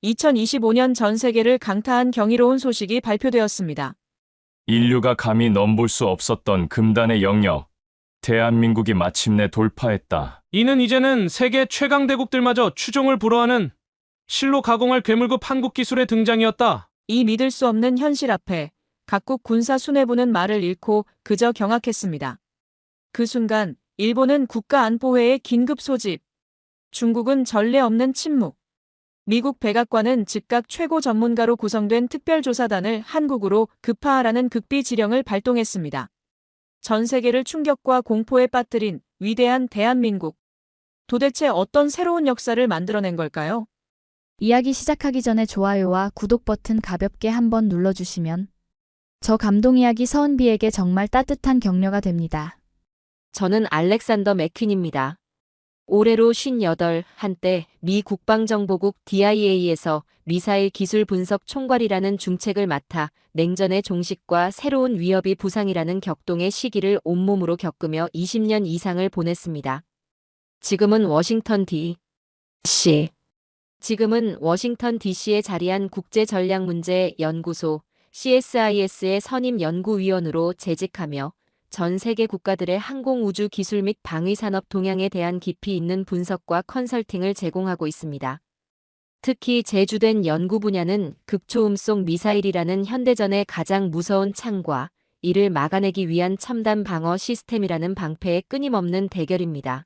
2025년 전 세계를 강타한 경이로운 소식이 발표되었습니다. 인류가 감히 넘볼 수 없었던 금단의 영역. 대한민국이 마침내 돌파했다. 이는 이제는 세계 최강 대국들마저 추종을 불허하는 실로 가공할 괴물급 한국 기술의 등장이었다. 이 믿을 수 없는 현실 앞에 각국 군사 수뇌부는 말을 잃고 그저 경악했습니다. 그 순간 일본은 국가안보회의 긴급 소집, 중국은 전례 없는 침묵, 미국 백악관은 즉각 최고 전문가로 구성된 특별조사단을 한국으로 급파하라는 극비 지령을 발동했습니다. 전 세계를 충격과 공포에 빠뜨린 위대한 대한민국. 도대체 어떤 새로운 역사를 만들어낸 걸까요? 이야기 시작하기 전에 좋아요와 구독 버튼 가볍게 한번 눌러주시면 저 감동 이야기 서은비에게 정말 따뜻한 격려가 됩니다. 저는 알렉산더 맥퀸입니다. 올해로 58, 한때 미 국방정보국 DIA에서 미사일 기술 분석 총괄이라는 중책을 맡아 냉전의 종식과 새로운 위협이 부상이라는 격동의 시기를 온몸으로 겪으며 20년 이상을 보냈습니다. 지금은 워싱턴 DC에 자리한 국제전략문제연구소 CSIS의 선임 연구위원으로 재직하며 전 세계 국가들의 항공우주 기술 및 방위산업 동향에 대한 깊이 있는 분석과 컨설팅을 제공하고 있습니다. 특히 제 주된 연구 분야는 극초음속 미사일이라는 현대전의 가장 무서운 창과 이를 막아내기 위한 첨단 방어 시스템이라는 방패의 끊임없는 대결입니다.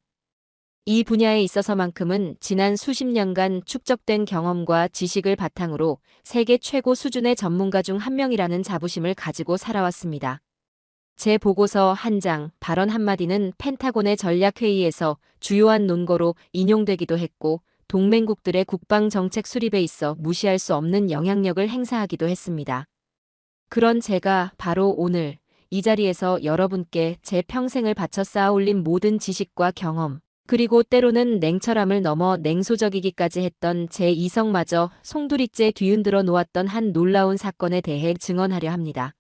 이 분야에 있어서만큼은 지난 수십 년간 축적된 경험과 지식을 바탕으로 세계 최고 수준의 전문가 중 한 명이라는 자부심을 가지고 살아왔습니다. 제 보고서 한 장, 발언 한마디는 펜타곤의 전략회의에서 주요한 논거로 인용되기도 했고 동맹국들의 국방정책 수립에 있어 무시할 수 없는 영향력을 행사하기도 했습니다. 그런 제가 바로 오늘 이 자리에서 여러분께 제 평생을 바쳐 쌓아올린 모든 지식과 경험, 그리고 때로는 냉철함을 넘어 냉소적이기까지 했던 제 이성마저 송두리째 뒤흔들어 놓았던 한 놀라운 사건에 대해 증언하려 합니다.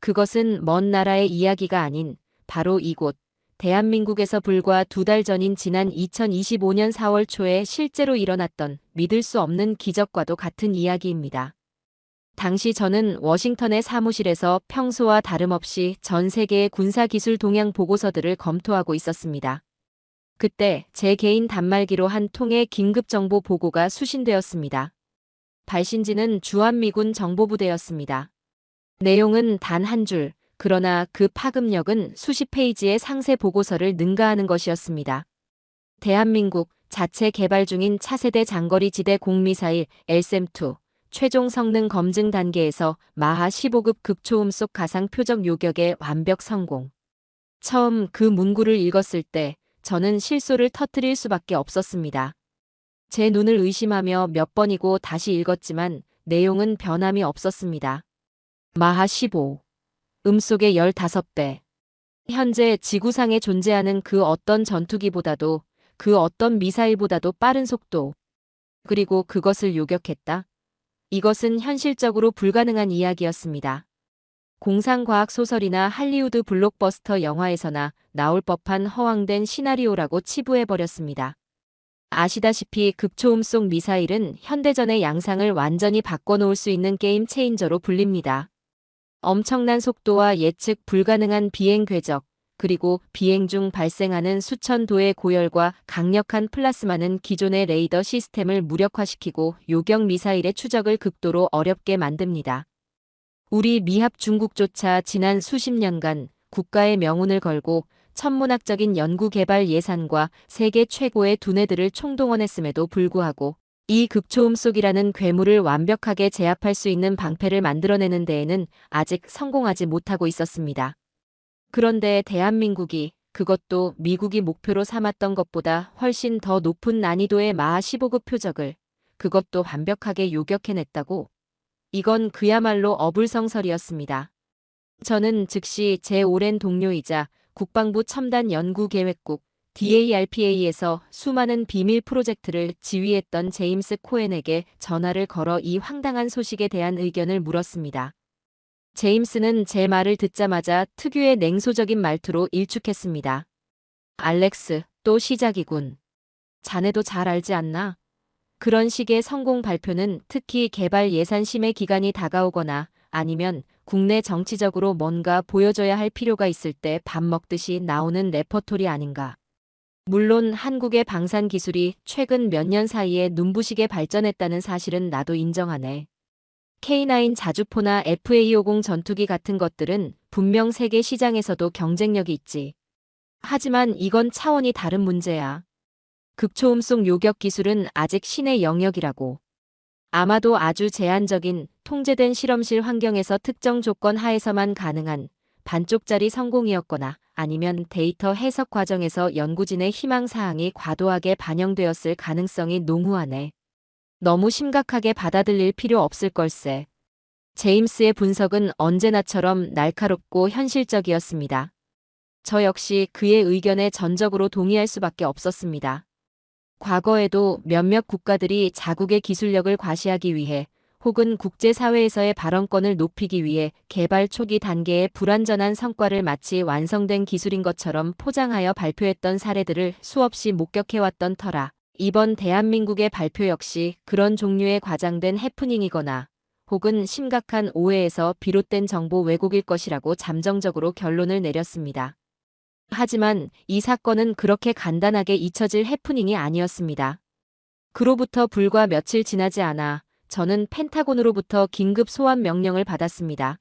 그것은 먼 나라의 이야기가 아닌 바로 이곳 대한민국에서 불과 2달 전인 지난 2025년 4월 초에 실제로 일어났던 믿을 수 없는 기적과도 같은 이야기입니다. 당시 저는 워싱턴의 사무실에서 평소와 다름없이 전 세계의 군사기술 동향 보고서들을 검토하고 있었습니다. 그때 제 개인 단말기로 한 통의 긴급정보 보고가 수신되었습니다. 발신지는 주한미군 정보부대였습니다. 내용은 단 한 줄, 그러나 그 파급력은 수십 페이지의 상세 보고서를 능가하는 것이었습니다. 대한민국 자체 개발 중인 차세대 장거리 지대 공미사일 LSAM-2 최종 성능 검증 단계에서 마하 15급 극초음속 가상 표적 요격의 완벽 성공. 처음 그 문구를 읽었을 때 저는 실소를 터뜨릴 수밖에 없었습니다. 제 눈을 의심하며 몇 번이고 다시 읽었지만 내용은 변함이 없었습니다. 마하 15. 음속의 15배. 현재 지구상에 존재하는 그 어떤 전투기보다도 그 어떤 미사일보다도 빠른 속도. 그리고 그것을 요격했다. 이것은 현실적으로 불가능한 이야기였습니다. 공상과학 소설이나 할리우드 블록버스터 영화에서나 나올 법한 허황된 시나리오라고 치부해버렸습니다. 아시다시피 극초음속 미사일은 현대전의 양상을 완전히 바꿔놓을 수 있는 게임 체인저로 불립니다. 엄청난 속도와 예측 불가능한 비행 궤적, 그리고 비행 중 발생하는 수천 도의 고열과 강력한 플라스마는 기존의 레이더 시스템을 무력화시키고 요격 미사일의 추적을 극도로 어렵게 만듭니다. 우리 미합 중국조차 지난 수십 년간 국가의 명운을 걸고 천문학적인 연구 개발 예산과 세계 최고의 두뇌들을 총동원했음에도 불구하고 이 극초음속이라는 괴물을 완벽하게 제압할 수 있는 방패를 만들어내는 데에는 아직 성공하지 못하고 있었습니다. 그런데 대한민국이, 그것도 미국이 목표로 삼았던 것보다 훨씬 더 높은 난이도의 마하 15급 표적을, 그것도 완벽하게 요격해냈다고? 이건 그야말로 어불성설이었습니다. 저는 즉시 제 오랜 동료이자 국방부 첨단연구계획국 DARPA에서 수많은 비밀 프로젝트를 지휘했던 제임스 코엔에게 전화를 걸어 이 황당한 소식에 대한 의견을 물었습니다. 제임스는 제 말을 듣자마자 특유의 냉소적인 말투로 일축했습니다. 알렉스, 또 시작이군. 자네도 잘 알지 않나? 그런 식의 성공 발표는 특히 개발 예산 심해 기간이 다가오거나 아니면 국내 정치적으로 뭔가 보여줘야 할 필요가 있을 때 밥 먹듯이 나오는 레퍼토리 아닌가. 물론 한국의 방산 기술이 최근 몇 년 사이에 눈부시게 발전했다는 사실은 나도 인정하네. K9 자주포나 FA50 전투기 같은 것들은 분명 세계 시장에서도 경쟁력이 있지. 하지만 이건 차원이 다른 문제야. 극초음속 요격 기술은 아직 신의 영역이라고. 아마도 아주 제한적인 통제된 실험실 환경에서 특정 조건 하에서만 가능한 반쪽짜리 성공이었거나 아니면 데이터 해석 과정에서 연구진의 희망사항이 과도하게 반영되었을 가능성이 농후하네. 너무 심각하게 받아들일 필요 없을 걸세. 제임스의 분석은 언제나처럼 날카롭고 현실적이었습니다. 저 역시 그의 의견에 전적으로 동의할 수밖에 없었습니다. 과거에도 몇몇 국가들이 자국의 기술력을 과시하기 위해 혹은 국제사회에서의 발언권을 높이기 위해 개발 초기 단계의 불완전한 성과를 마치 완성된 기술인 것처럼 포장하여 발표했던 사례들을 수없이 목격해왔던 터라 이번 대한민국의 발표 역시 그런 종류의 과장된 해프닝이거나 혹은 심각한 오해에서 비롯된 정보 왜곡일 것이라고 잠정적으로 결론을 내렸습니다. 하지만 이 사건은 그렇게 간단하게 잊혀질 해프닝이 아니었습니다. 그로부터 불과 며칠 지나지 않아 저는 펜타곤으로부터 긴급 소환 명령을 받았습니다.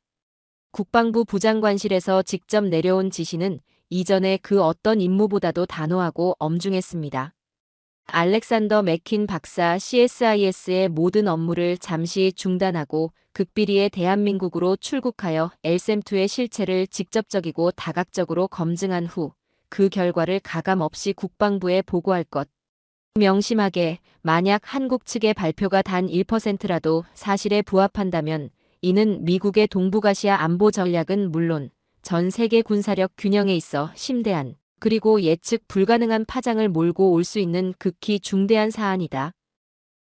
국방부 부장관실에서 직접 내려온 지시는 이전의 그 어떤 임무보다도 단호하고 엄중했습니다. 알렉산더 맥킨 박사 CSIS의 모든 업무를 잠시 중단하고 극비리에 대한민국으로 출국하여 LSAM-2의 실체를 직접적이고 다각적으로 검증한 후 그 결과를 가감없이 국방부에 보고할 것. 명심하게 만약 한국 측의 발표가 단 1%라도 사실에 부합한다면 이는 미국의 동북아시아 안보 전략은 물론 전 세계 군사력 균형에 있어 심대한 그리고 예측 불가능한 파장을 몰고 올 수 있는 극히 중대한 사안이다.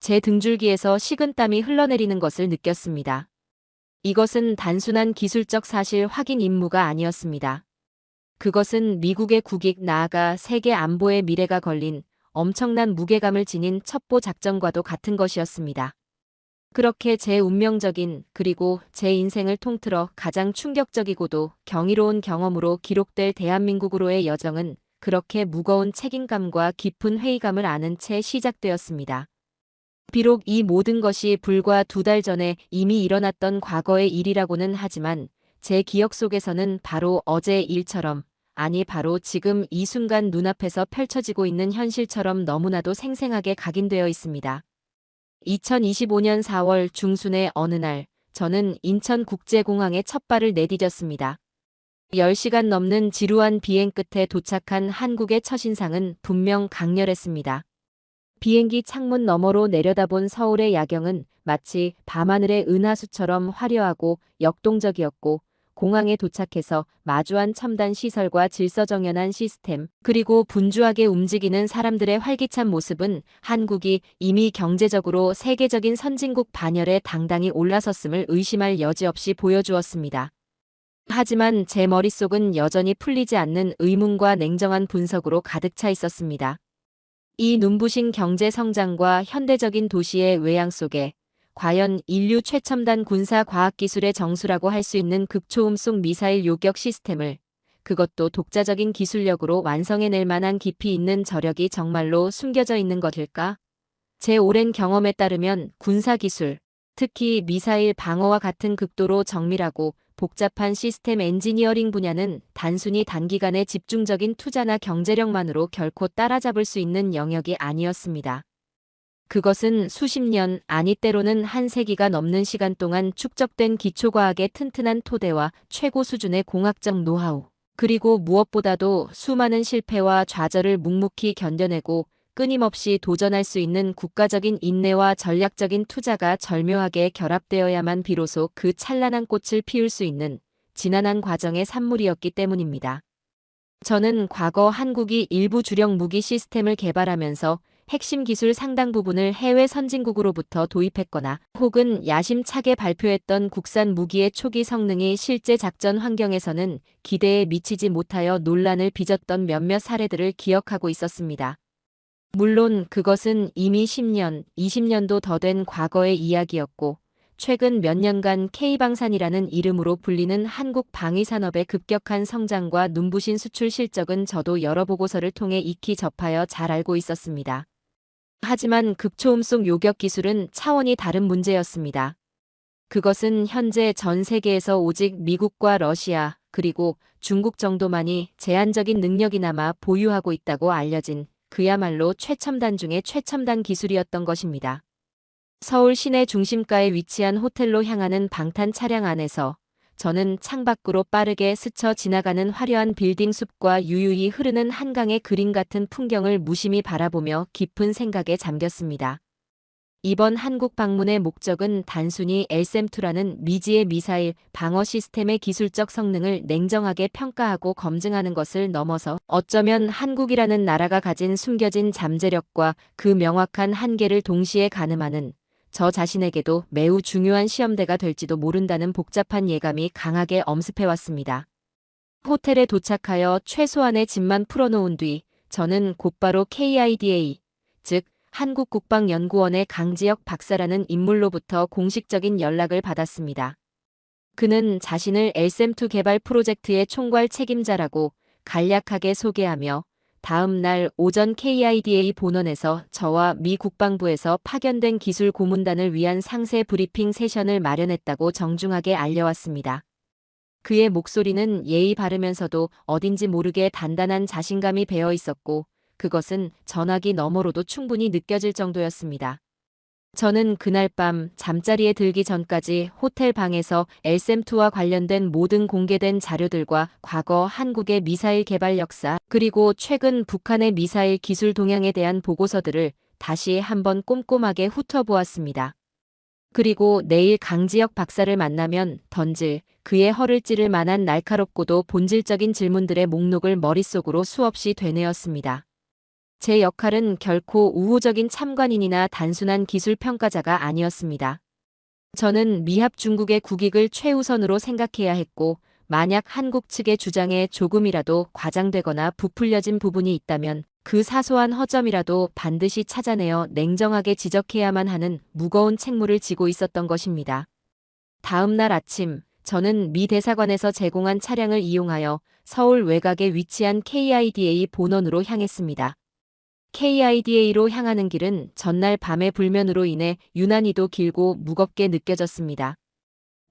제 등줄기에서 식은땀이 흘러내리는 것을 느꼈습니다. 이것은 단순한 기술적 사실 확인 임무가 아니었습니다. 그것은 미국의 국익 나아가 세계 안보의 미래가 걸린 엄청난 무게감을 지닌 첩보 작전과도 같은 것이었습니다. 그렇게 제 운명적인 그리고 제 인생을 통틀어 가장 충격적이고도 경이로운 경험으로 기록될 대한민국으로의 여정은 그렇게 무거운 책임감과 깊은 회의감을 아는 채 시작되었습니다. 비록 이 모든 것이 불과 2달 전에 이미 일어났던 과거의 일이라고는 하지만 제 기억 속에서는 바로 어제의 일처럼 아니 바로 지금 이 순간 눈앞에서 펼쳐지고 있는 현실처럼 너무나도 생생하게 각인되어 있습니다. 2025년 4월 중순의 어느 날 저는 인천국제공항에 첫 발을 내디뎠습니다. 10시간 넘는 지루한 비행 끝에 도착한 한국의 첫인상은 분명 강렬했습니다. 비행기 창문 너머로 내려다본 서울의 야경은 마치 밤하늘의 은하수처럼 화려하고 역동적이었고 공항에 도착해서 마주한 첨단 시설과 질서정연한 시스템, 그리고 분주하게 움직이는 사람들의 활기찬 모습은 한국이 이미 경제적으로 세계적인 선진국 반열에 당당히 올라섰음을 의심할 여지 없이 보여주었습니다. 하지만 제 머릿속은 여전히 풀리지 않는 의문과 냉정한 분석으로 가득 차 있었습니다. 이 눈부신 경제 성장과 현대적인 도시의 외양 속에 과연 인류 최첨단 군사 과학기술의 정수라고 할 수 있는 극초음속 미사일 요격 시스템을 그것도 독자적인 기술력으로 완성해낼 만한 깊이 있는 저력이 정말로 숨겨져 있는 것일까? 제 오랜 경험에 따르면 군사기술, 특히 미사일 방어와 같은 극도로 정밀하고 복잡한 시스템 엔지니어링 분야는 단순히 단기간의 집중적인 투자나 경제력만으로 결코 따라잡을 수 있는 영역이 아니었습니다. 그것은 수십 년, 아니 때로는 한 세기가 넘는 시간 동안 축적된 기초과학의 튼튼한 토대와 최고 수준의 공학적 노하우, 그리고 무엇보다도 수많은 실패와 좌절을 묵묵히 견뎌내고 끊임없이 도전할 수 있는 국가적인 인내와 전략적인 투자가 절묘하게 결합되어야만 비로소 그 찬란한 꽃을 피울 수 있는 지난한 과정의 산물이었기 때문입니다. 저는 과거 한국이 일부 주력 무기 시스템을 개발하면서 핵심 기술 상당 부분을 해외 선진국으로부터 도입했거나 혹은 야심차게 발표했던 국산 무기의 초기 성능이 실제 작전 환경에서는 기대에 미치지 못하여 논란을 빚었던 몇몇 사례들을 기억하고 있었습니다. 물론 그것은 이미 10년, 20년도 더 된 과거의 이야기였고, 최근 몇 년간 K방산이라는 이름으로 불리는 한국 방위산업의 급격한 성장과 눈부신 수출 실적은 저도 여러 보고서를 통해 익히 접하여 잘 알고 있었습니다. 하지만 극초음속 요격 기술은 차원이 다른 문제였습니다. 그것은 현재 전 세계에서 오직 미국과 러시아, 그리고 중국 정도만이 제한적인 능력이나마 보유하고 있다고 알려진 그야말로 최첨단 중의 최첨단 기술이었던 것입니다. 서울 시내 중심가에 위치한 호텔로 향하는 방탄 차량 안에서 저는 창밖으로 빠르게 스쳐 지나가는 화려한 빌딩 숲과 유유히 흐르는 한강의 그림 같은 풍경을 무심히 바라보며 깊은 생각에 잠겼습니다. 이번 한국 방문의 목적은 단순히 LSM-2라는 미지의 미사일 방어 시스템의 기술적 성능을 냉정하게 평가하고 검증하는 것을 넘어서 어쩌면 한국이라는 나라가 가진 숨겨진 잠재력과 그 명확한 한계를 동시에 가늠하는 저 자신에게도 매우 중요한 시험대가 될지도 모른다는 복잡한 예감이 강하게 엄습해왔습니다. 호텔에 도착하여 최소한의 짐만 풀어놓은 뒤 저는 곧바로 KIDA, 즉 한국국방연구원의 강지혁 박사라는 인물로부터 공식적인 연락을 받았습니다. 그는 자신을 LSM-2 개발 프로젝트의 총괄 책임자라고 간략하게 소개하며 다음 날 오전 KIDA 본원에서 저와 미 국방부에서 파견된 기술 고문단을 위한 상세 브리핑 세션을 마련했다고 정중하게 알려왔습니다. 그의 목소리는 예의 바르면서도 어딘지 모르게 단단한 자신감이 배어 있었고 그것은 전화기 너머로도 충분히 느껴질 정도였습니다. 저는 그날 밤 잠자리에 들기 전까지 호텔 방에서 LSM-2와 관련된 모든 공개된 자료들과 과거 한국의 미사일 개발 역사, 그리고 최근 북한의 미사일 기술 동향에 대한 보고서들을 다시 한번 꼼꼼하게 훑어보았습니다. 그리고 내일 강지혁 박사를 만나면 던질, 그의 허를 찌를 만한 날카롭고도 본질적인 질문들의 목록을 머릿속으로 수없이 되뇌었습니다. 제 역할은 결코 우호적인 참관인이나 단순한 기술 평가자가 아니었습니다. 저는 미합 중국의 국익을 최우선으로 생각해야 했고, 만약 한국 측의 주장에 조금이라도 과장되거나 부풀려진 부분이 있다면 그 사소한 허점이라도 반드시 찾아내어 냉정하게 지적해야만 하는 무거운 책무를 지고 있었던 것입니다. 다음 날 아침, 저는 미 대사관에서 제공한 차량을 이용하여 서울 외곽에 위치한 KIDA 본원으로 향했습니다. KIDA로 향하는 길은 전날 밤의 불면으로 인해 유난히도 길고 무겁게 느껴졌습니다.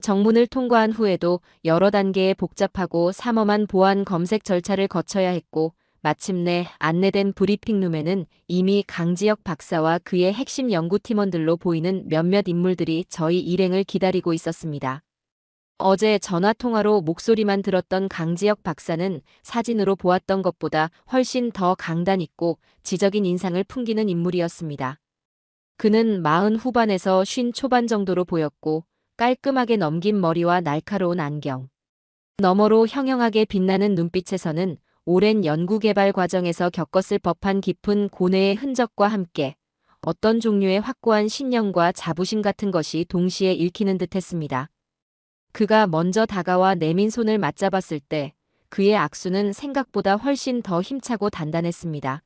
정문을 통과한 후에도 여러 단계의 복잡하고 삼엄한 보안 검색 절차를 거쳐야 했고 마침내 안내된 브리핑룸에는 이미 강지혁 박사와 그의 핵심 연구팀원들로 보이는 몇몇 인물들이 저희 일행을 기다리고 있었습니다. 어제 전화통화로 목소리만 들었던 강지혁 박사는 사진으로 보았던 것보다 훨씬 더 강단 있고 지적인 인상을 풍기는 인물이었습니다. 그는 40 후반에서 50 초반 정도로 보였고 깔끔하게 넘긴 머리와 날카로운 안경. 너머로 형형하게 빛나는 눈빛에서는 오랜 연구개발 과정에서 겪었을 법한 깊은 고뇌의 흔적과 함께 어떤 종류의 확고한 신념과 자부심 같은 것이 동시에 읽히는 듯했습니다. 그가 먼저 다가와 내민 손을 맞잡았을 때 그의 악수는 생각보다 훨씬 더 힘차고 단단했습니다.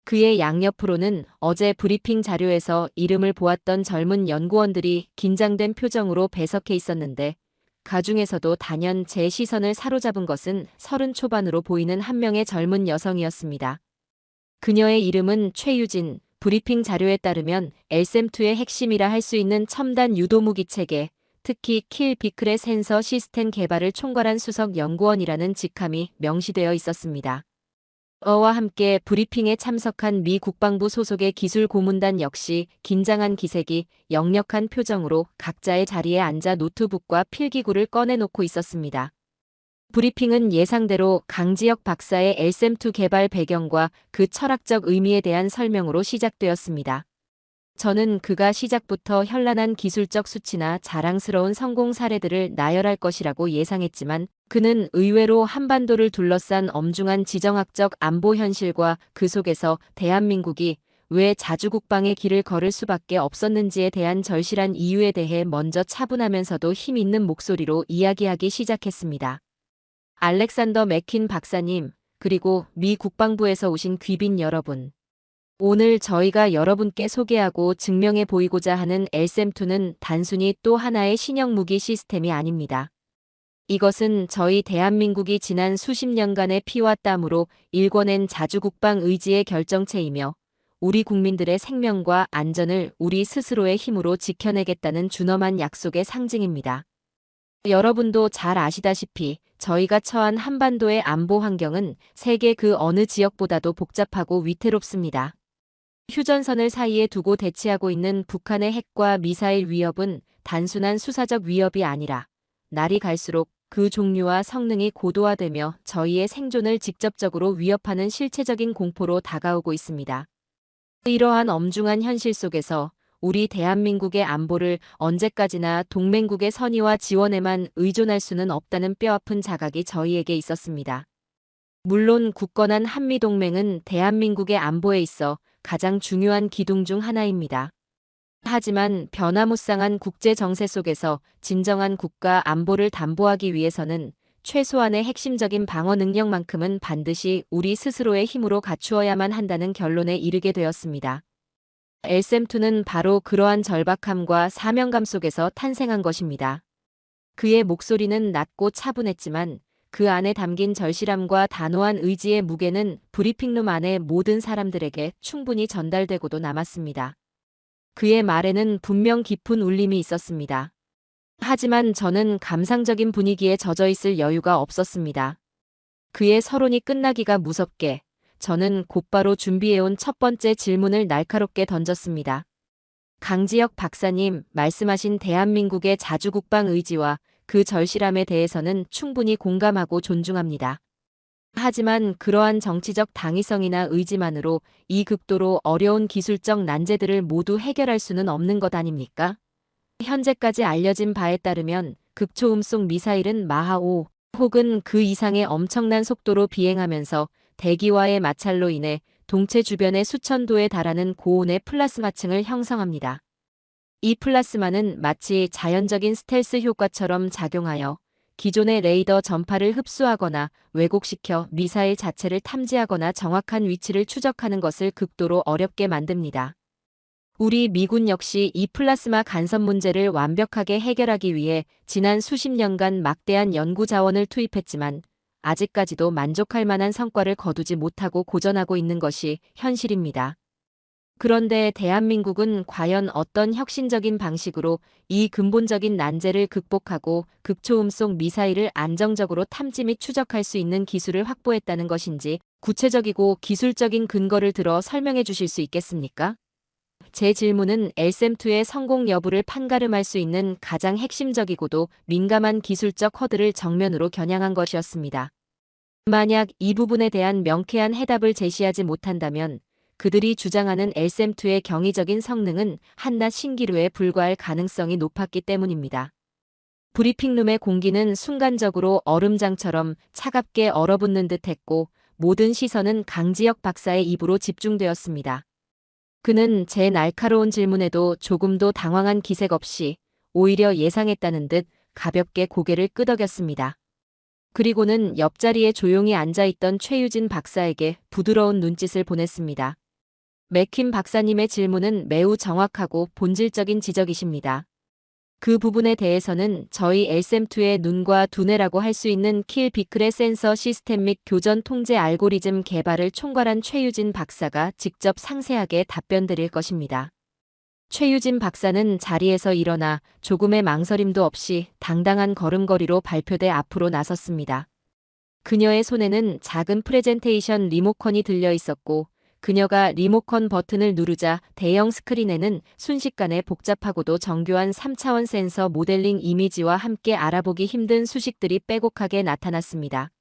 그의 양옆으로는 어제 브리핑 자료에서 이름을 보았던 젊은 연구원들이 긴장된 표정으로 배석해 있었는데 가중에서도 단연 제 시선을 사로잡은 것은 30 초반으로 보이는 한 명의 젊은 여성이었습니다. 그녀의 이름은 최유진, 브리핑 자료에 따르면 LSM-2의 핵심이라 할 수 있는 첨단 유도무기 체계, 특히 킬 비클의 센서 시스템 개발을 총괄한 수석 연구원이라는 직함이 명시되어 있었습니다. 와 함께 브리핑에 참석한 미 국방부 소속의 기술 고문단 역시 긴장한 기색이 역력한 표정으로 각자의 자리에 앉아 노트북과 필기구를 꺼내놓고 있었습니다. 브리핑은 예상대로 강지혁 박사의 LSM-2 개발 배경과 그 철학적 의미에 대한 설명으로 시작되었습니다. 저는 그가 시작부터 현란한 기술적 수치나 자랑스러운 성공 사례들을 나열할 것이라고 예상했지만 그는 의외로 한반도를 둘러싼 엄중한 지정학적 안보 현실과 그 속에서 대한민국이 왜 자주국방의 길을 걸을 수밖에 없었는지에 대한 절실한 이유에 대해 먼저 차분하면서도 힘 있는 목소리로 이야기하기 시작했습니다. 알렉산더 맥퀸 박사님, 그리고 미 국방부에서 오신 귀빈 여러분. 오늘 저희가 여러분께 소개하고 증명해 보이고자 하는 LSAM-2는 단순히 또 하나의 신형 무기 시스템이 아닙니다. 이것은 저희 대한민국이 지난 수십 년간의 피와 땀으로 일궈낸 자주국방 의지의 결정체이며 우리 국민들의 생명과 안전을 우리 스스로의 힘으로 지켜내겠다는 준엄한 약속의 상징입니다. 여러분도 잘 아시다시피 저희가 처한 한반도의 안보 환경은 세계 그 어느 지역보다도 복잡하고 위태롭습니다. 휴전선을 사이에 두고 대치하고 있는 북한의 핵과 미사일 위협은 단순한 수사적 위협이 아니라 날이 갈수록 그 종류와 성능이 고도화되며 저희의 생존을 직접적으로 위협하는 실체적인 공포로 다가오고 있습니다. 이러한 엄중한 현실 속에서 우리 대한민국의 안보를 언제까지나 동맹국의 선의와 지원에만 의존할 수는 없다는 뼈아픈 자각이 저희에게 있었습니다. 물론 굳건한 한미동맹은 대한민국의 안보에 있어 가장 중요한 기둥 중 하나입니다. 하지만 변화무쌍한 국제 정세 속에서 진정한 국가 안보를 담보하기 위해서는 최소한의 핵심적인 방어 능력만큼은 반드시 우리 스스로의 힘으로 갖추어야만 한다는 결론에 이르게 되었습니다. LSAM-2는 바로 그러한 절박함과 사명감 속에서 탄생한 것입니다. 그의 목소리는 낮고 차분했지만 그 안에 담긴 절실함과 단호한 의지의 무게는 브리핑룸 안의 모든 사람들에게 충분히 전달되고도 남았습니다. 그의 말에는 분명 깊은 울림이 있었습니다. 하지만 저는 감상적인 분위기에 젖어 있을 여유가 없었습니다. 그의 서론이 끝나기가 무섭게 저는 곧바로 준비해온 첫 번째 질문을 날카롭게 던졌습니다. 강지혁 박사님, 말씀하신 대한민국의 자주국방 의지와 그 절실함에 대해서는 충분히 공감하고 존중합니다. 하지만 그러한 정치적 당위성이나 의지만으로 이 극도로 어려운 기술적 난제들을 모두 해결할 수는 없는 것 아닙니까? 현재까지 알려진 바에 따르면 극초음속 미사일은 마하 5 혹은 그 이상의 엄청난 속도로 비행하면서 대기와의 마찰로 인해 동체 주변의 수천 도에 달하는 고온의 플라스마층을 형성합니다. 이 플라스마는 마치 자연적인 스텔스 효과처럼 작용하여 기존의 레이더 전파를 흡수하거나 왜곡시켜 미사일 자체를 탐지하거나 정확한 위치를 추적하는 것을 극도로 어렵게 만듭니다. 우리 미군 역시 이 플라스마 간섭 문제를 완벽하게 해결하기 위해 지난 수십 년간 막대한 연구 자원을 투입했지만 아직까지도 만족할 만한 성과를 거두지 못하고 고전하고 있는 것이 현실입니다. 그런데 대한민국은 과연 어떤 혁신적인 방식으로 이 근본적인 난제를 극복하고 극초음속 미사일을 안정적으로 탐지 및 추적할 수 있는 기술을 확보했다는 것인지 구체적이고 기술적인 근거를 들어 설명해 주실 수 있겠습니까? 제 질문은 LSAM-2의 성공 여부를 판가름할 수 있는 가장 핵심적이고도 민감한 기술적 허들을 정면으로 겨냥한 것이었습니다. 만약 이 부분에 대한 명쾌한 해답을 제시하지 못한다면 그들이 주장하는 LSAM-2의 경이적인 성능은 한낱 신기루에 불과할 가능성이 높았기 때문입니다. 브리핑룸의 공기는 순간적으로 얼음장처럼 차갑게 얼어붙는 듯 했고 모든 시선은 강지혁 박사의 입으로 집중되었습니다. 그는 제 날카로운 질문에도 조금도 당황한 기색 없이 오히려 예상했다는 듯 가볍게 고개를 끄덕였습니다. 그리고는 옆자리에 조용히 앉아있던 최유진 박사에게 부드러운 눈짓을 보냈습니다. 맥킴 박사님의 질문은 매우 정확하고 본질적인 지적이십니다. 그 부분에 대해서는 저희 LSAM-2의 눈과 두뇌라고 할 수 있는 킬 비클의 센서 시스템 및 교전 통제 알고리즘 개발을 총괄한 최유진 박사가 직접 상세하게 답변드릴 것입니다. 최유진 박사는 자리에서 일어나 조금의 망설임도 없이 당당한 걸음걸이로 발표대 앞으로 나섰습니다. 그녀의 손에는 작은 프레젠테이션 리모컨이 들려 있었고 그녀가 리모컨 버튼을 누르자 대형 스크린에는 순식간에 복잡하고도 정교한 3차원 센서 모델링 이미지와 함께 알아보기 힘든 수식들이 빼곡하게 나타났습니다.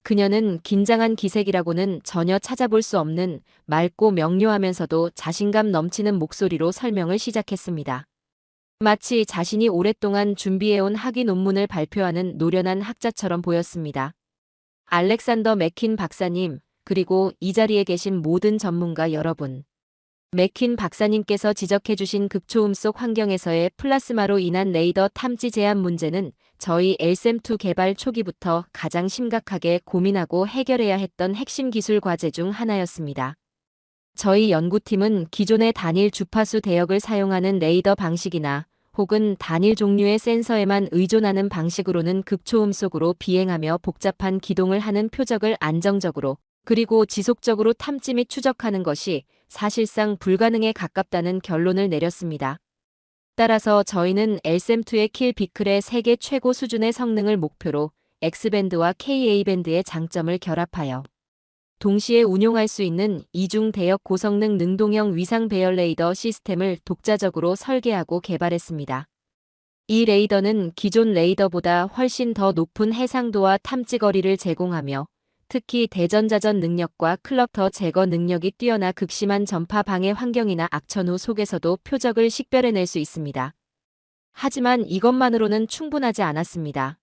그녀는 긴장한 기색이라고는 전혀 찾아볼 수 없는 맑고 명료하면서도 자신감 넘치는 목소리로 설명을 시작했습니다. 마치 자신이 오랫동안 준비해온 학위 논문을 발표하는 노련한 학자처럼 보였습니다. 알렉산더 맥킨 박사님, 그리고 이 자리에 계신 모든 전문가 여러분. 맥킨 박사님께서 지적해주신 극초음속 환경에서의 플라스마로 인한 레이더 탐지 제한 문제는 저희 LSAM-2 개발 초기부터 가장 심각하게 고민하고 해결해야 했던 핵심 기술 과제 중 하나였습니다. 저희 연구팀은 기존의 단일 주파수 대역을 사용하는 레이더 방식이나 혹은 단일 종류의 센서에만 의존하는 방식으로는 극초음속으로 비행하며 복잡한 기동을 하는 표적을 안정적으로 그리고 지속적으로 탐지 및 추적하는 것이 사실상 불가능에 가깝다는 결론을 내렸습니다. 따라서 저희는 LSAM-2의 킬 비클의 세계 최고 수준의 성능을 목표로 X밴드와 KA-밴드의 장점을 결합하여 동시에 운용할 수 있는 이중 대역 고성능 능동형 위상 배열 레이더 시스템을 독자적으로 설계하고 개발했습니다. 이 레이더는 기존 레이더보다 훨씬 더 높은 해상도와 탐지 거리를 제공하며 특히 대전자전 능력과 클러터 제거 능력이 뛰어나 극심한 전파 방해 환경이나 악천후 속에서도 표적을 식별해낼 수 있습니다. 하지만 이것만으로는 충분하지 않았습니다.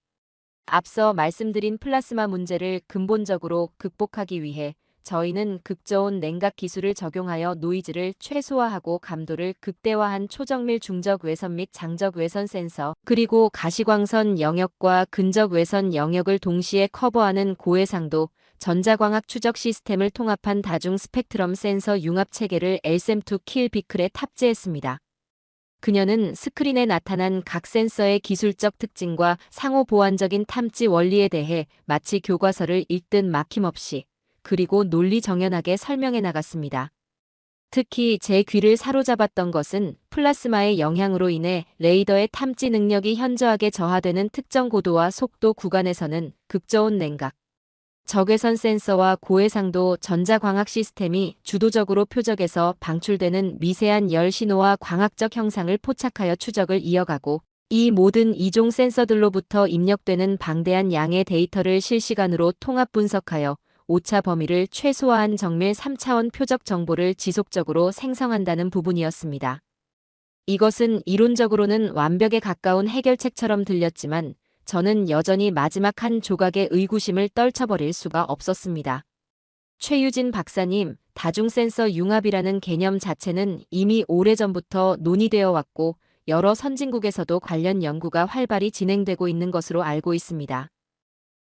앞서 말씀드린 플라스마 문제를 근본적으로 극복하기 위해 저희는 극저온 냉각 기술을 적용하여 노이즈를 최소화하고 감도를 극대화한 초정밀 중적 외선 및 장적 외선 센서, 그리고 가시광선 영역과 근적 외선 영역을 동시에 커버하는 고해상도 전자광학 추적 시스템을 통합한 다중 스펙트럼 센서 융합 체계를 LSAM-2 킬 비클에 탑재했습니다. 그녀는 스크린에 나타난 각 센서의 기술적 특징과 상호 보완적인 탐지 원리에 대해 마치 교과서를 읽듯 막힘없이 그리고 논리 정연하게 설명해 나갔습니다. 특히 제 귀를 사로잡았던 것은 플라스마의 영향으로 인해 레이더의 탐지 능력이 현저하게 저하되는 특정 고도와 속도 구간에서는 극저온 냉각, 적외선 센서와 고해상도 전자광학 시스템이 주도적으로 표적에서 방출되는 미세한 열 신호와 광학적 형상을 포착하여 추적을 이어가고 이 모든 이종 센서들로부터 입력되는 방대한 양의 데이터를 실시간으로 통합 분석하여 오차 범위를 최소화한 정밀 3차원 표적 정보를 지속적으로 생성한다는 부분이었습니다. 이것은 이론적으로는 완벽에 가까운 해결책처럼 들렸지만 저는 여전히 마지막 한 조각의 의구심을 떨쳐버릴 수가 없었습니다. 최유진 박사님, 다중센서 융합이라는 개념 자체는 이미 오래전부터 논의되어 왔고 여러 선진국에서도 관련 연구가 활발히 진행되고 있는 것으로 알고 있습니다.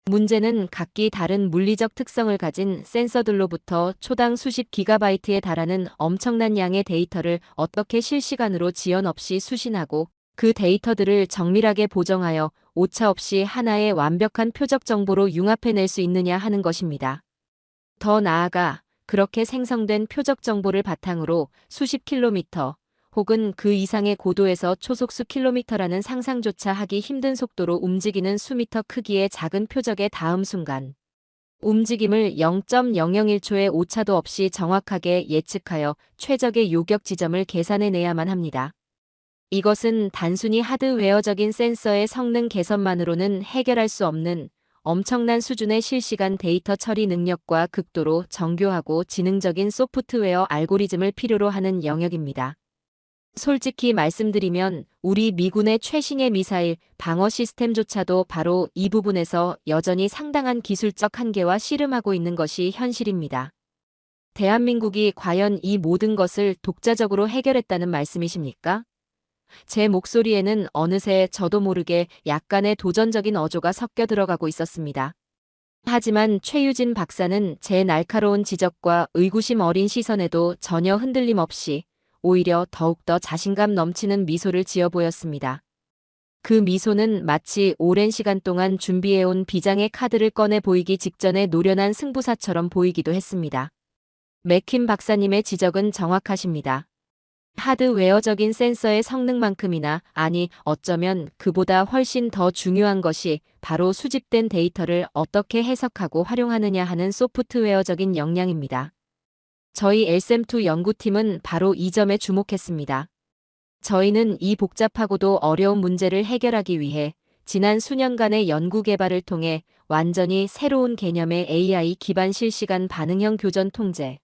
문제는 각기 다른 물리적 특성을 가진 센서들로부터 초당 수십 기가바이트에 달하는 엄청난 양의 데이터를 어떻게 실시간으로 지연 없이 수신하고 그 데이터들을 정밀하게 보정하여 오차 없이 하나의 완벽한 표적 정보로 융합해낼 수 있느냐 하는 것입니다. 더 나아가 그렇게 생성된 표적 정보를 바탕으로 수십 킬로미터 혹은 그 이상의 고도에서 초속수 킬로미터라는 상상조차 하기 힘든 속도로 움직이는 수미터 크기의 작은 표적의 다음 순간 움직임을 0.001초의 오차도 없이 정확하게 예측하여 최적의 요격 지점을 계산해내야만 합니다. 이것은 단순히 하드웨어적인 센서의 성능 개선만으로는 해결할 수 없는 엄청난 수준의 실시간 데이터 처리 능력과 극도로 정교하고 지능적인 소프트웨어 알고리즘을 필요로 하는 영역입니다. 솔직히 말씀드리면 우리 미군의 최신의 미사일 방어 시스템조차도 바로 이 부분에서 여전히 상당한 기술적 한계와 씨름하고 있는 것이 현실입니다. 대한민국이 과연 이 모든 것을 독자적으로 해결했다는 말씀이십니까? 제 목소리에는 어느새 저도 모르게 약간의 도전적인 어조가 섞여 들어가고 있었습니다. 하지만 최유진 박사는 제 날카로운 지적과 의구심 어린 시선에도 전혀 흔들림 없이 오히려 더욱더 자신감 넘치는 미소를 지어 보였습니다. 그 미소는 마치 오랜 시간 동안 준비해온 비장의 카드를 꺼내 보이기 직전에 노련한 승부사처럼 보이기도 했습니다. 맥킴 박사님의 지적은 정확하십니다. 하드웨어적인 센서의 성능만큼이나 아니 어쩌면 그보다 훨씬 더 중요한 것이 바로 수집된 데이터를 어떻게 해석하고 활용하느냐 하는 소프트웨어적인 역량입니다. 저희 LSAM-2 연구팀은 바로 이 점에 주목했습니다. 저희는 이 복잡하고도 어려운 문제를 해결하기 위해 지난 수년간의 연구 개발을 통해 완전히 새로운 개념의 AI 기반 실시간 반응형 교전 통제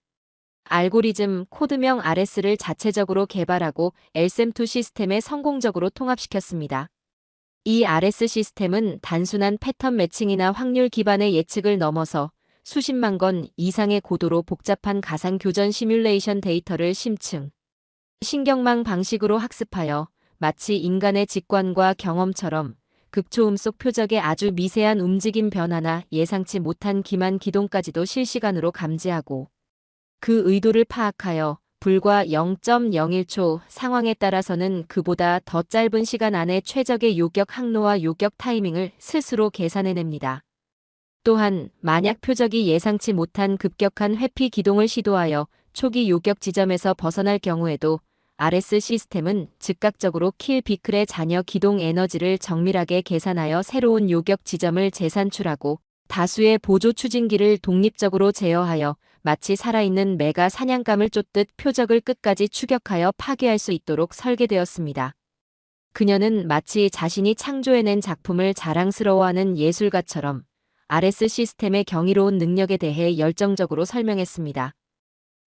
알고리즘 코드명 RS를 자체적으로 개발하고 LSAM-2 시스템에 성공적으로 통합시켰습니다. 이 RS 시스템은 단순한 패턴 매칭이나 확률 기반의 예측을 넘어서 수십만 건 이상의 고도로 복잡한 가상 교전 시뮬레이션 데이터를 심층, 신경망 방식으로 학습하여 마치 인간의 직관과 경험처럼 극초음속 표적의 아주 미세한 움직임 변화나 예상치 못한 기만 기동까지도 실시간으로 감지하고 그 의도를 파악하여 불과 0.01초 상황에 따라서는 그보다 더 짧은 시간 안에 최적의 요격 항로와 요격 타이밍을 스스로 계산해냅니다. 또한 만약 표적이 예상치 못한 급격한 회피 기동을 시도하여 초기 요격 지점에서 벗어날 경우에도 RS 시스템은 즉각적으로 킬 비클의 잔여 기동 에너지를 정밀하게 계산하여 새로운 요격 지점을 재산출하고 다수의 보조 추진기를 독립적으로 제어하여 마치 살아있는 매가 사냥감을 쫓듯 표적을 끝까지 추격하여 파괴할 수 있도록 설계되었습니다. 그녀는 마치 자신이 창조해낸 작품을 자랑스러워하는 예술가처럼 RS 시스템의 경이로운 능력에 대해 열정적으로 설명했습니다.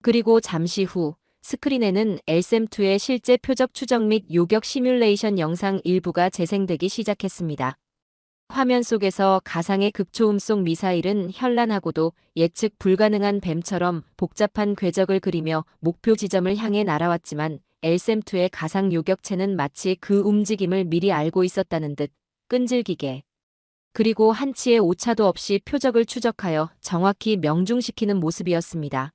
그리고 잠시 후 스크린에는 LSM-2의 실제 표적 추적 및 요격 시뮬레이션 영상 일부가 재생되기 시작했습니다. 화면 속에서 가상의 극초음속 미사일은 현란하고도 예측 불가능한 뱀처럼 복잡한 궤적을 그리며 목표 지점을 향해 날아왔지만 LSM-2의 가상 요격체는 마치 그 움직임을 미리 알고 있었다는 듯 끈질기게 그리고 한치의 오차도 없이 표적을 추적하여 정확히 명중시키는 모습이었습니다.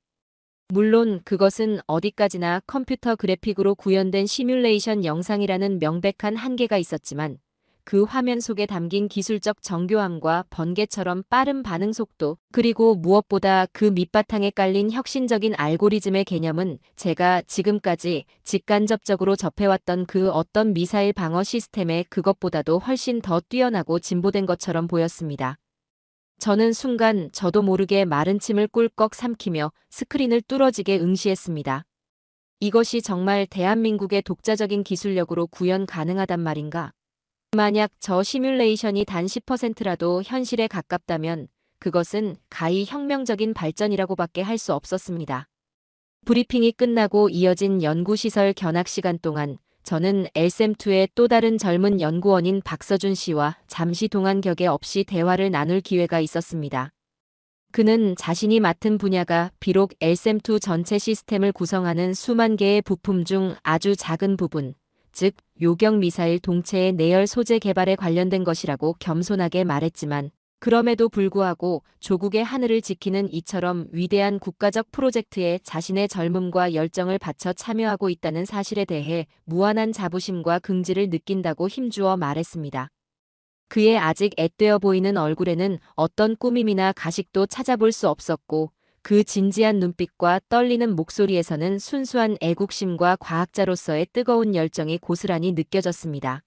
물론 그것은 어디까지나 컴퓨터 그래픽으로 구현된 시뮬레이션 영상이라는 명백한 한계가 있었지만 그 화면 속에 담긴 기술적 정교함과 번개처럼 빠른 반응 속도, 그리고 무엇보다 그 밑바탕에 깔린 혁신적인 알고리즘의 개념은 제가 지금까지 직간접적으로 접해왔던 그 어떤 미사일 방어 시스템의 그것보다도 훨씬 더 뛰어나고 진보된 것처럼 보였습니다. 저는 순간 저도 모르게 마른 침을 꿀꺽 삼키며 스크린을 뚫어지게 응시했습니다. 이것이 정말 대한민국의 독자적인 기술력으로 구현 가능하단 말인가? 만약 저 시뮬레이션이 단 10%라도 현실에 가깝다면 그것은 가히 혁명적인 발전이라고밖에 할 수 없었습니다. 브리핑이 끝나고 이어진 연구시설 견학 시간 동안 저는 LSM-2의 또 다른 젊은 연구원인 박서준 씨와 잠시 동안 격에 없이 대화를 나눌 기회가 있었습니다. 그는 자신이 맡은 분야가 비록 LSM-2 전체 시스템을 구성하는 수만 개의 부품 중 아주 작은 부분, 즉 요격 미사일 동체의 내열 소재 개발에 관련된 것이라고 겸손하게 말했지만 그럼에도 불구하고 조국의 하늘을 지키는 이처럼 위대한 국가적 프로젝트에 자신의 젊음과 열정을 바쳐 참여하고 있다는 사실에 대해 무한한 자부심과 긍지를 느낀다고 힘주어 말했습니다. 그의 아직 앳되어 보이는 얼굴에는 어떤 꾸밈이나 가식도 찾아볼 수 없었고 그 진지한 눈빛과 떨리는 목소리에서는 순수한 애국심과 과학자로서의 뜨거운 열정이 고스란히 느껴졌습니다.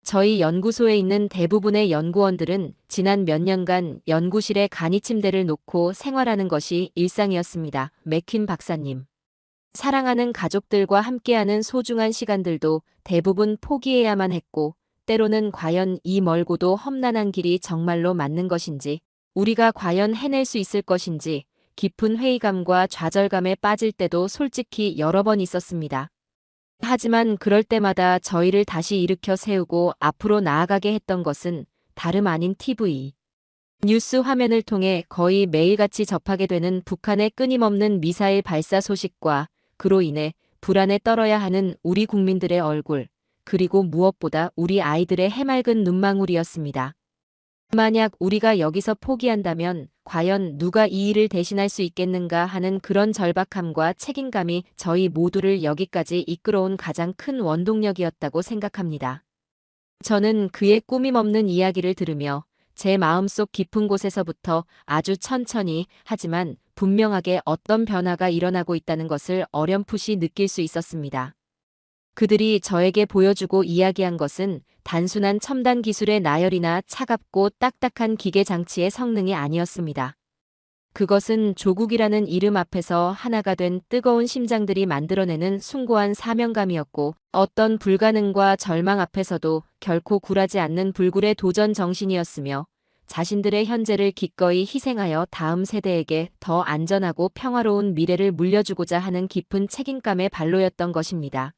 저희 연구소에 있는 대부분의 연구원들은 지난 몇 년간 연구실에 간이 침대를 놓고 생활하는 것이 일상이었습니다. 맥퀸 박사님. 사랑하는 가족들과 함께하는 소중한 시간들도 대부분 포기해야만 했고, 때로는 과연 이 멀고도 험난한 길이 정말로 맞는 것인지, 우리가 과연 해낼 수 있을 것인지, 깊은 회의감과 좌절감에 빠질 때도 솔직히 여러 번 있었습니다. 하지만 그럴 때마다 저희를 다시 일으켜 세우고 앞으로 나아가게 했던 것은 다름 아닌 TV. 뉴스 화면을 통해 거의 매일같이 접하게 되는 북한의 끊임없는 미사일 발사 소식과 그로 인해 불안에 떨어야 하는 우리 국민들의 얼굴, 그리고 무엇보다 우리 아이들의 해맑은 눈망울이었습니다. 만약 우리가 여기서 포기한다면 과연 누가 이 일을 대신할 수 있겠는가 하는 그런 절박함과 책임감이 저희 모두를 여기까지 이끌어온 가장 큰 원동력이었다고 생각합니다. 저는 그의 꾸밈없는 이야기를 들으며 제 마음속 깊은 곳에서부터 아주 천천히 하지만 분명하게 어떤 변화가 일어나고 있다는 것을 어렴풋이 느낄 수 있었습니다. 그들이 저에게 보여주고 이야기한 것은 단순한 첨단 기술의 나열이나 차갑고 딱딱한 기계 장치의 성능이 아니었습니다. 그것은 조국이라는 이름 앞에서 하나가 된 뜨거운 심장들이 만들어내는 숭고한 사명감이었고, 어떤 불가능과 절망 앞에서도 결코 굴하지 않는 불굴의 도전 정신이었으며, 자신들의 현재를 기꺼이 희생하여 다음 세대에게 더 안전하고 평화로운 미래를 물려주고자 하는 깊은 책임감의 발로였던 것입니다.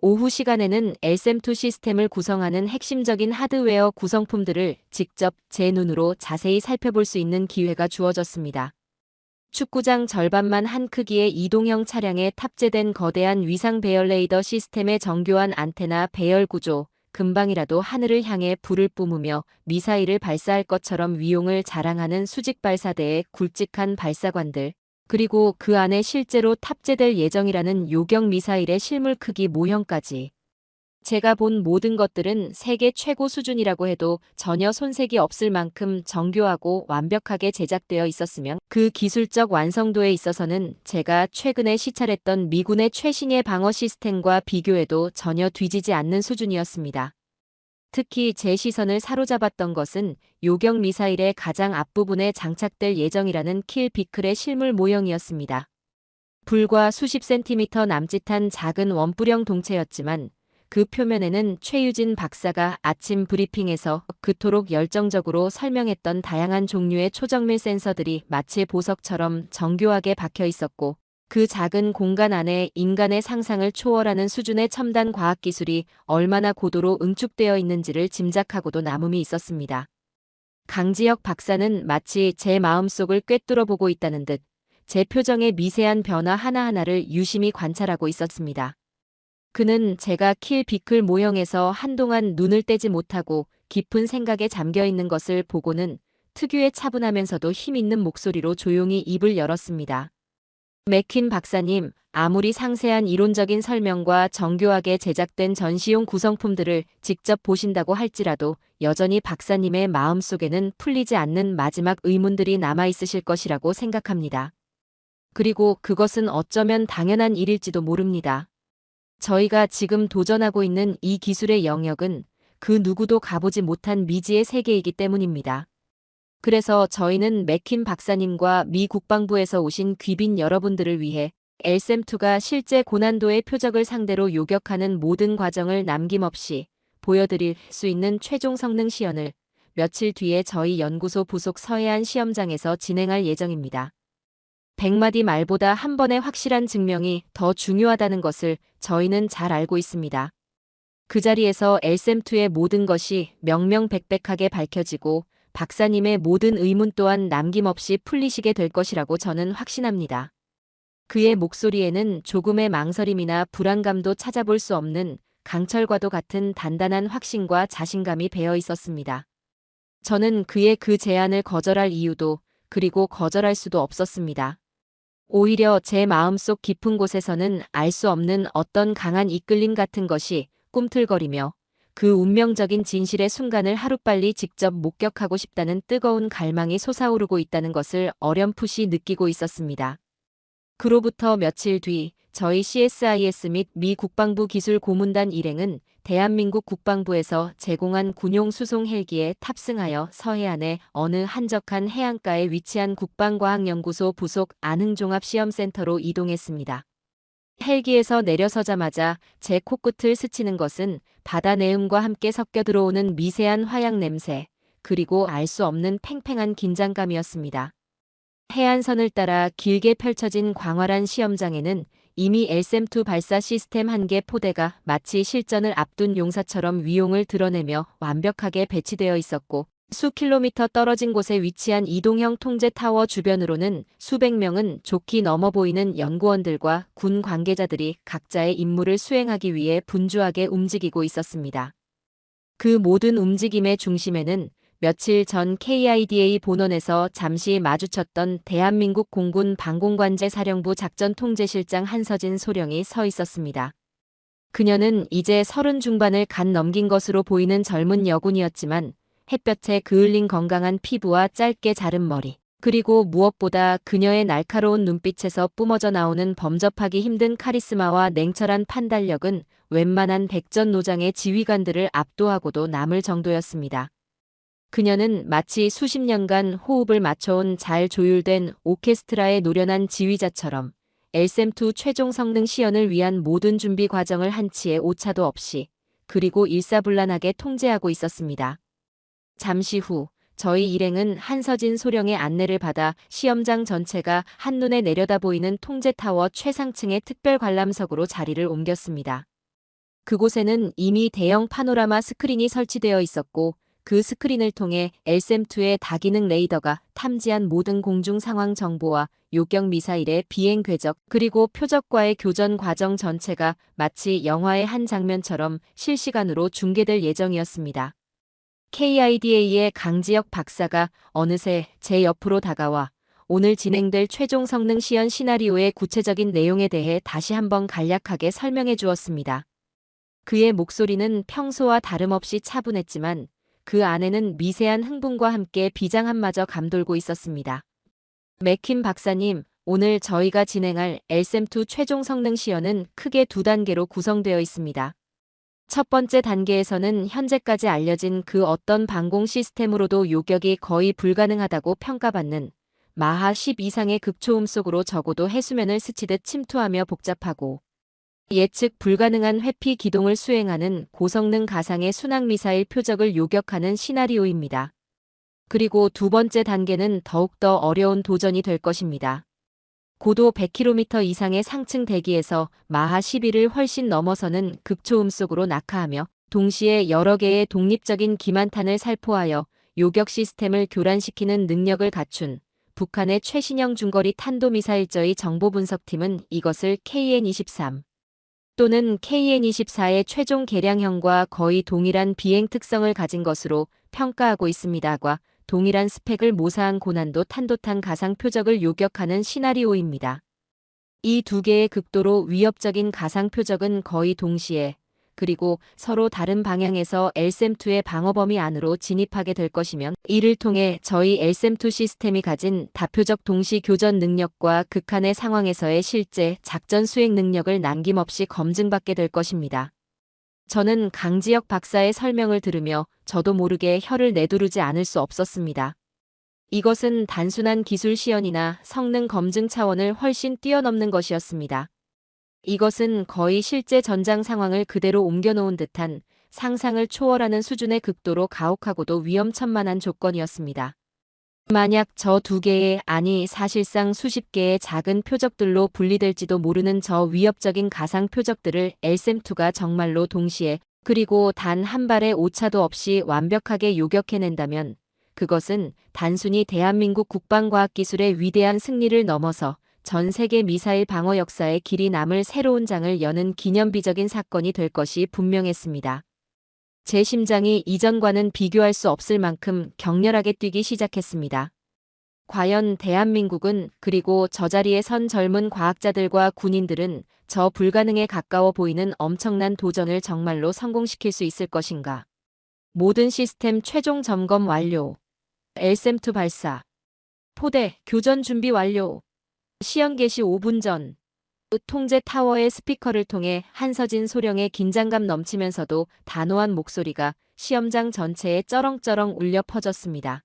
오후 시간에는 LSM-2 시스템을 구성하는 핵심적인 하드웨어 구성품들을 직접 제 눈으로 자세히 살펴볼 수 있는 기회가 주어졌습니다. 축구장 절반만 한 크기의 이동형 차량에 탑재된 거대한 위상 배열 레이더 시스템의 정교한 안테나 배열 구조, 금방이라도 하늘을 향해 불을 뿜으며 미사일을 발사할 것처럼 위용을 자랑하는 수직 발사대의 굵직한 발사관들, 그리고 그 안에 실제로 탑재될 예정이라는 요격 미사일의 실물 크기 모형까지. 제가 본 모든 것들은 세계 최고 수준이라고 해도 전혀 손색이 없을 만큼 정교하고 완벽하게 제작되어 있었으며 그 기술적 완성도에 있어서는 제가 최근에 시찰했던 미군의 최신의 방어 시스템과 비교해도 전혀 뒤지지 않는 수준이었습니다. 특히 제 시선을 사로잡았던 것은 요격 미사일의 가장 앞부분에 장착될 예정이라는 킬 비클의 실물 모형이었습니다. 불과 수십 센티미터 남짓한 작은 원뿔형 동체였지만 그 표면에는 최유진 박사가 아침 브리핑에서 그토록 열정적으로 설명했던 다양한 종류의 초정밀 센서들이 마치 보석처럼 정교하게 박혀 있었고 그 작은 공간 안에 인간의 상상을 초월하는 수준의 첨단 과학기술이 얼마나 고도로 응축되어 있는지를 짐작하고도 남음이 있었습니다. 강지혁 박사는 마치 제 마음속을 꿰뚫어 보고 있다는 듯 제 표정의 미세한 변화 하나하나를 유심히 관찰하고 있었습니다. 그는 제가 킬 비클 모형에서 한동안 눈을 떼지 못하고 깊은 생각에 잠겨 있는 것을 보고는 특유의 차분하면서도 힘있는 목소리로 조용히 입을 열었습니다. 맥킨 박사님, 아무리 상세한 이론적인 설명과 정교하게 제작된 전시용 구성품들을 직접 보신다고 할지라도 여전히 박사님의 마음속에는 풀리지 않는 마지막 의문들이 남아있으실 것이라고 생각합니다. 그리고 그것은 어쩌면 당연한 일일지도 모릅니다. 저희가 지금 도전하고 있는 이 기술의 영역은 그 누구도 가보지 못한 미지의 세계이기 때문입니다. 그래서 저희는 맥킨 박사님과 미 국방부에서 오신 귀빈 여러분들을 위해 LSAM-2가 실제 고난도의 표적을 상대로 요격하는 모든 과정을 남김없이 보여드릴 수 있는 최종 성능 시연을 며칠 뒤에 저희 연구소 부속 서해안 시험장에서 진행할 예정입니다. 100마디 말보다 한 번의 확실한 증명이 더 중요하다는 것을 저희는 잘 알고 있습니다. 그 자리에서 LSAM-2의 모든 것이 명명백백하게 밝혀지고 박사님의 모든 의문 또한 남김없이 풀리시게 될 것이라고 저는 확신합니다. 그의 목소리에는 조금의 망설임이나 불안감도 찾아볼 수 없는 강철과도 같은 단단한 확신과 자신감이 배어 있었습니다. 저는 그의 그 제안을 거절할 이유도 그리고 거절할 수도 없었습니다. 오히려 제 마음속 깊은 곳에서는 알 수 없는 어떤 강한 이끌림 같은 것이 꿈틀거리며 그 운명적인 진실의 순간을 하루빨리 직접 목격하고 싶다는 뜨거운 갈망이 솟아오르고 있다는 것을 어렴풋이 느끼고 있었습니다. 그로부터 며칠 뒤 저희 CSIS 및 미 국방부 기술 고문단 일행은 대한민국 국방부에서 제공한 군용 수송 헬기에 탑승하여 서해안의 어느 한적한 해안가에 위치한 국방과학연구소 부속 안흥종합시험센터로 이동했습니다. 헬기에서 내려서자마자 제 코끝을 스치는 것은 바다 내음과 함께 섞여 들어오는 미세한 화약 냄새, 그리고 알 수 없는 팽팽한 긴장감이었습니다. 해안선을 따라 길게 펼쳐진 광활한 시험장에는 이미 LSAM-2 발사 시스템 1개 포대가 마치 실전을 앞둔 용사처럼 위용을 드러내며 완벽하게 배치되어 있었고 수 킬로미터 떨어진 곳에 위치한 이동형 통제 타워 주변으로는 수백 명은 좋게 넘어 보이는 연구원들과 군 관계자들이 각자의 임무를 수행하기 위해 분주하게 움직이고 있었습니다. 그 모든 움직임의 중심에는 며칠 전 KIDA 본원에서 잠시 마주쳤던 대한민국 공군 방공관제 사령부 작전통제실장 한서진 소령이 서 있었습니다. 그녀는 이제 30 중반을 갓 넘긴 것으로 보이는 젊은 여군이었지만 햇볕에 그을린 건강한 피부와 짧게 자른 머리, 그리고 무엇보다 그녀의 날카로운 눈빛에서 뿜어져 나오는 범접하기 힘든 카리스마와 냉철한 판단력은 웬만한 백전노장의 지휘관들을 압도하고도 남을 정도였습니다. 그녀는 마치 수십 년간 호흡을 맞춰온 잘 조율된 오케스트라의 노련한 지휘자처럼 LSAM-2 최종 성능 시연을 위한 모든 준비 과정을 한치의 오차도 없이 그리고 일사불란하게 통제하고 있었습니다. 잠시 후 저희 일행은 한서진 소령의 안내를 받아 시험장 전체가 한눈에 내려다 보이는 통제타워 최상층의 특별 관람석으로 자리를 옮겼습니다. 그곳에는 이미 대형 파노라마 스크린이 설치되어 있었고 그 스크린을 통해 LSAM-2의 다기능 레이더가 탐지한 모든 공중 상황 정보와 요격 미사일의 비행 궤적 그리고 표적과의 교전 과정 전체가 마치 영화의 한 장면처럼 실시간으로 중계될 예정이었습니다. KIDA의 강지혁 박사가 어느새 제 옆으로 다가와 오늘 진행될 최종 성능 시연 시나리오의 구체적인 내용에 대해 다시 한번 간략하게 설명해 주었습니다. 그의 목소리는 평소와 다름없이 차분했지만 그 안에는 미세한 흥분과 함께 비장함마저 감돌고 있었습니다. 맥킨 박사님, 오늘 저희가 진행할 LSM2 최종 성능 시연은 크게 두 단계로 구성되어 있습니다. 첫 번째 단계에서는 현재까지 알려진 그 어떤 방공 시스템으로도 요격이 거의 불가능하다고 평가받는 마하 10 이상의 극초음 속으로 적어도 해수면을 스치듯 침투하며 복잡하고 예측 불가능한 회피 기동을 수행하는 고성능 가상의 순항미사일 표적을 요격하는 시나리오입니다. 그리고 두 번째 단계는 더욱더 어려운 도전이 될 것입니다. 고도 100km 이상의 상층 대기에서 마하 11을 훨씬 넘어서는 극초음 속으로 낙하하며 동시에 여러 개의 독립적인 기만탄을 살포하여 요격 시스템을 교란시키는 능력을 갖춘 북한의 최신형 중거리 탄도미사일저의 정보분석팀은 이것을 KN-23 또는 KN-24의 최종 개량형과 거의 동일한 비행 특성을 가진 것으로 평가하고 있습니다과 동일한 스펙을 모사한 고난도 탄도탄 가상 표적을 요격하는 시나리오입니다. 이 두 개의 극도로 위협적인 가상 표적은 거의 동시에 그리고 서로 다른 방향에서 LSM2의 방어 범위 안으로 진입하게 될 것이면 이를 통해 저희 LSM2 시스템이 가진 다표적 동시 교전 능력과 극한의 상황에서의 실제 작전 수행 능력을 남김없이 검증받게 될 것입니다. 저는 강지혁 박사의 설명을 들으며 저도 모르게 혀를 내두르지 않을 수 없었습니다. 이것은 단순한 기술 시연이나 성능 검증 차원을 훨씬 뛰어넘는 것이었습니다. 이것은 거의 실제 전장 상황을 그대로 옮겨놓은 듯한 상상을 초월하는 수준의 극도로 가혹하고도 위험천만한 조건이었습니다. 만약 저 두 개의 아니 사실상 수십 개의 작은 표적들로 분리될지도 모르는 저 위협적인 가상 표적들을 LSM2가 정말로 동시에 그리고 단 한 발의 오차도 없이 완벽하게 요격해낸다면 그것은 단순히 대한민국 국방과학기술의 위대한 승리를 넘어서 전 세계 미사일 방어 역사에 길이 남을 새로운 장을 여는 기념비적인 사건이 될 것이 분명했습니다. 제 심장이 이전과는 비교할 수 없을 만큼 격렬하게 뛰기 시작했습니다. 과연 대한민국은 그리고 저 자리에 선 젊은 과학자들과 군인들은 저 불가능에 가까워 보이는 엄청난 도전을 정말로 성공시킬 수 있을 것인가? 모든 시스템 최종 점검 완료. LSM2 발사. 포대 교전 준비 완료. 시연 개시 5분 전. 통제 타워의 스피커를 통해 한서진 소령의 긴장감 넘치면서도 단호한 목소리가 시험장 전체에 쩌렁쩌렁 울려 퍼졌습니다.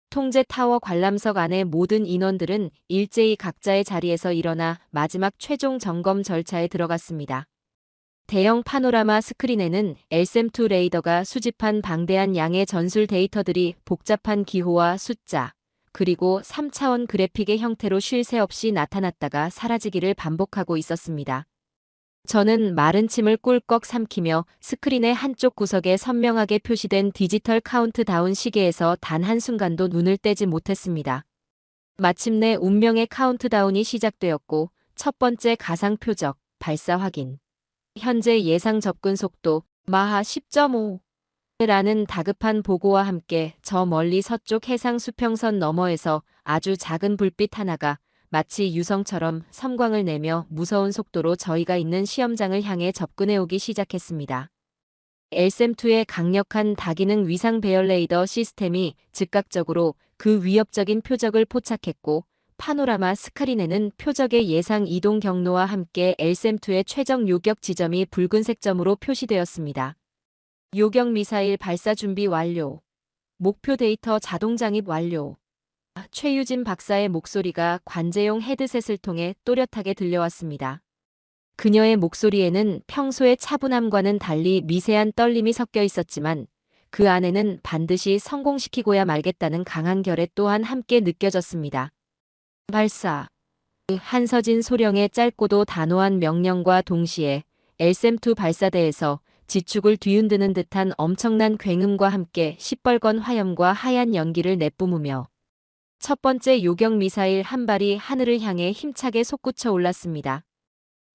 통제 타워 관람석 안의 모든 인원들은 일제히 각자의 자리에서 일어나 마지막 최종 점검 절차에 들어갔습니다. 대형 파노라마 스크린에는 LSM2 레이더가 수집한 방대한 양의 전술 데이터들이 복잡한 기호와 숫자, 그리고 3차원 그래픽의 형태로 쉴 새 없이 나타났다가 사라지기를 반복하고 있었습니다. 저는 마른 침을 꿀꺽 삼키며 스크린의 한쪽 구석에 선명하게 표시된 디지털 카운트다운 시계에서 단 한순간도 눈을 떼지 못했습니다. 마침내 운명의 카운트다운이 시작되었고 첫 번째 가상 표적, 발사 확인. 현재 예상 접근 속도 마하 10.5 라는 다급한 보고와 함께 저 멀리 서쪽 해상 수평선 너머에서 아주 작은 불빛 하나가 마치 유성처럼 섬광을 내며 무서운 속도로 저희가 있는 시험장을 향해 접근해 오기 시작했습니다. LSM2의 강력한 다기능 위상 배열 레이더 시스템이 즉각적으로 그 위협적인 표적을 포착했고 파노라마 스크린에는 표적의 예상 이동 경로와 함께 LSM2의 최적 요격 지점이 붉은색 점으로 표시되었습니다. 요격 미사일 발사 준비 완료. 목표 데이터 자동 장입 완료. 최유진 박사의 목소리가 관제용 헤드셋을 통해 또렷하게 들려왔습니다. 그녀의 목소리에는 평소의 차분함과는 달리 미세한 떨림이 섞여 있었지만 그 안에는 반드시 성공시키고야 말겠다는 강한 결의 또한 함께 느껴졌습니다. 발사. 한서진 소령의 짧고도 단호한 명령과 동시에 LSM2 발사대에서 지축을 뒤흔드는 듯한 엄청난 굉음과 함께 시뻘건 화염과 하얀 연기를 내뿜으며 첫 번째 요격 미사일 한 발이 하늘을 향해 힘차게 솟구쳐 올랐습니다.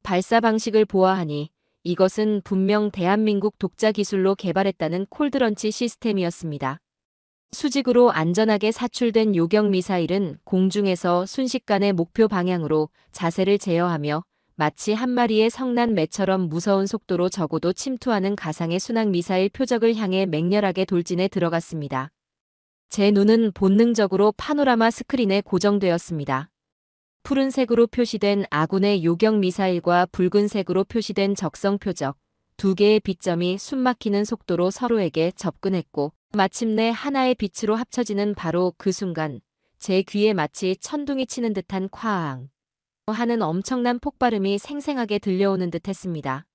발사 방식을 보아하니 이것은 분명 대한민국 독자 기술로 개발했다는 콜드런치 시스템이었습니다. 수직으로 안전하게 사출된 요격 미사일은 공중에서 순식간에 목표 방향으로 자세를 제어하며 마치 한 마리의 성난 매처럼 무서운 속도로 적어도 침투하는 가상의 순항 미사일 표적을 향해 맹렬하게 돌진해 들어갔습니다. 제 눈은 본능적으로 파노라마 스크린에 고정되었습니다. 푸른색으로 표시된 아군의 요격 미사일과 붉은색으로 표시된 적성 표적, 두 개의 빛점이 숨막히는 속도로 서로에게 접근했고 마침내 하나의 빛으로 합쳐지는 바로 그 순간 제 귀에 마치 천둥이 치는 듯한 쾅 하는 엄청난 폭발음이 생생하게 들려오는 듯 했습니다.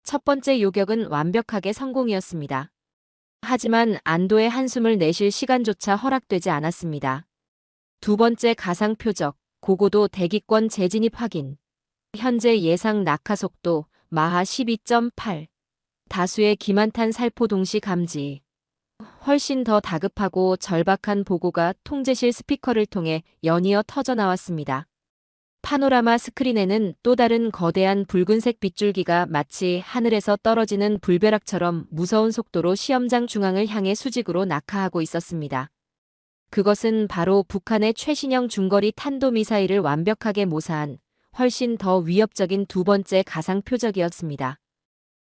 첫 번째 요격은 완벽하게 성공이었습니다. 하지만 안도의 한숨을 내쉴 시간조차 허락되지 않았습니다. 두 번째 가상 표적, 고고도 대기권 재진입 확인. 현재 예상 낙하 속도 마하 12.8. 다수의 기만탄 살포 동시 감지. 훨씬 더 다급하고 절박한 보고가 통제실 스피커를 통해 연이어 터져 나왔습니다. 파노라마 스크린에는 또 다른 거대한 붉은색 빗줄기가 마치 하늘에서 떨어지는 불벼락처럼 무서운 속도로 시험장 중앙을 향해 수직으로 낙하하고 있었습니다. 그것은 바로 북한의 최신형 중거리 탄도미사일을 완벽하게 모사한 훨씬 더 위협적인 두 번째 가상 표적이었습니다.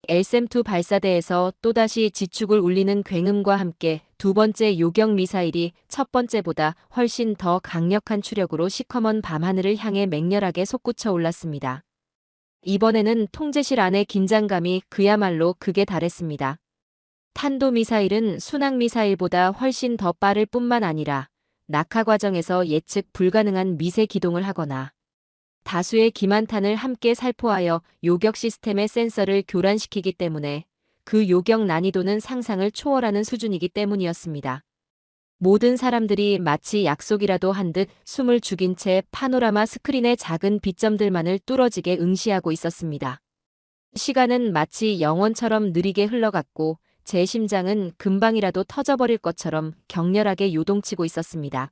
LSM-2 발사대에서 또다시 지축을 울리는 굉음과 함께 두 번째 요격 미사일이 첫 번째보다 훨씬 더 강력한 추력으로 시커먼 밤하늘을 향해 맹렬하게 솟구쳐 올랐습니다. 이번에는 통제실 안의 긴장감이 그야말로 극에 달했습니다. 탄도미사일은 순항미사일보다 훨씬 더 빠를 뿐만 아니라 낙하 과정에서 예측 불가능한 미세 기동을 하거나 다수의 기만탄을 함께 살포하여 요격 시스템의 센서를 교란시키기 때문에 그 요격 난이도는 상상을 초월하는 수준이기 때문이었습니다. 모든 사람들이 마치 약속이라도 한 듯 숨을 죽인 채 파노라마 스크린의 작은 빛점들만을 뚫어지게 응시하고 있었습니다. 시간은 마치 영원처럼 느리게 흘러갔고 제 심장은 금방이라도 터져버릴 것처럼 격렬하게 요동치고 있었습니다.